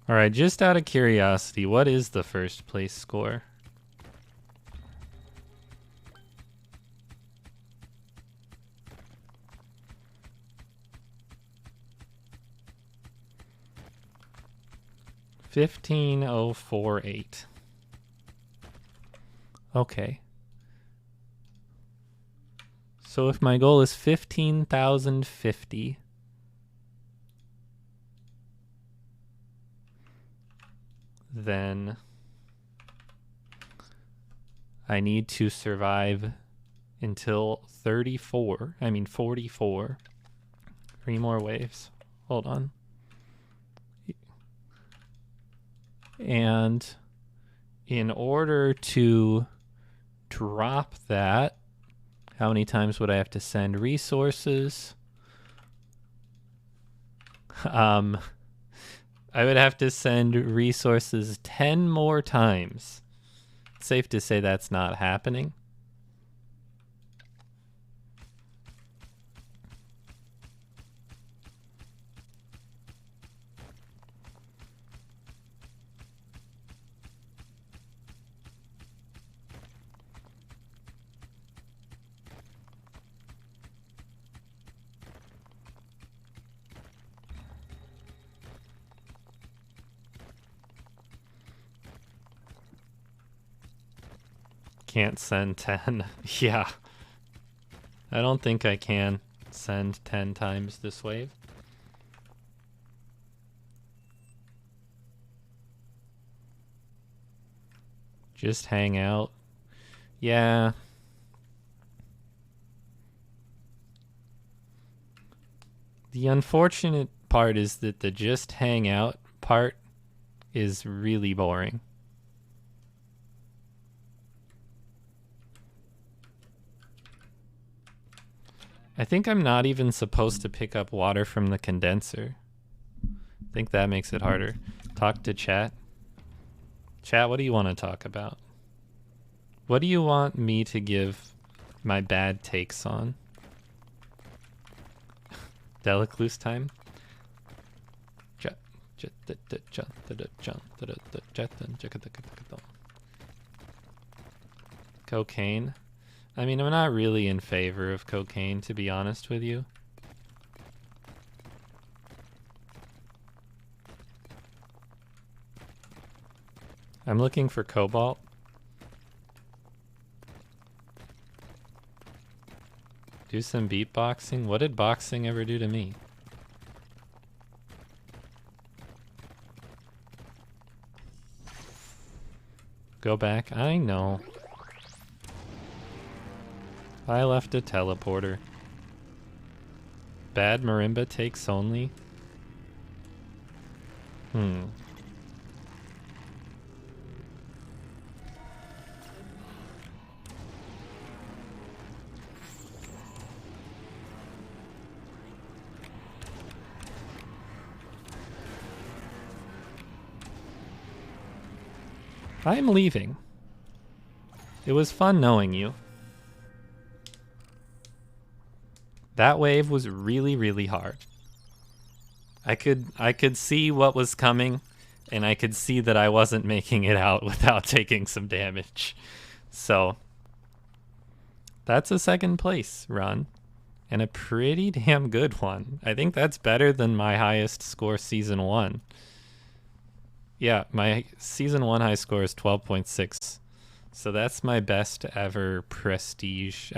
S1: All right, just out of curiosity, what is the first place score? $15,048. Okay. So if my goal is 15,050, then I need to survive until 44. 3 more waves. Hold on. And in order to drop that, how many times would I have to send resources? I would have to send resources 10 more times. It's safe to say that's not happening. Can't send 10. Yeah. I don't think I can send 10 times this wave. Just hang out. Yeah. The unfortunate part is that the just hang out part is really boring. I think I'm not even supposed to pick up water from the condenser. I think that makes it harder. Talk to chat. Chat, what do you want to talk about? What do you want me to give my bad takes on? Delacluse time? Cocaine? I mean, I'm not really in favor of cocaine, to be honest with you. I'm looking for Cobalt. Do some beatboxing? What did boxing ever do to me? Go back? I know. I left a teleporter. Bad marimba takes only? I'm leaving. It was fun knowing you. That wave was really, really hard. I could see what was coming, and I could see that I wasn't making it out without taking some damage. So that's a second place run, and a pretty damn good one. I think that's better than my highest score season 1. Yeah, my season 1 high score is 12.6. So that's my best ever prestige,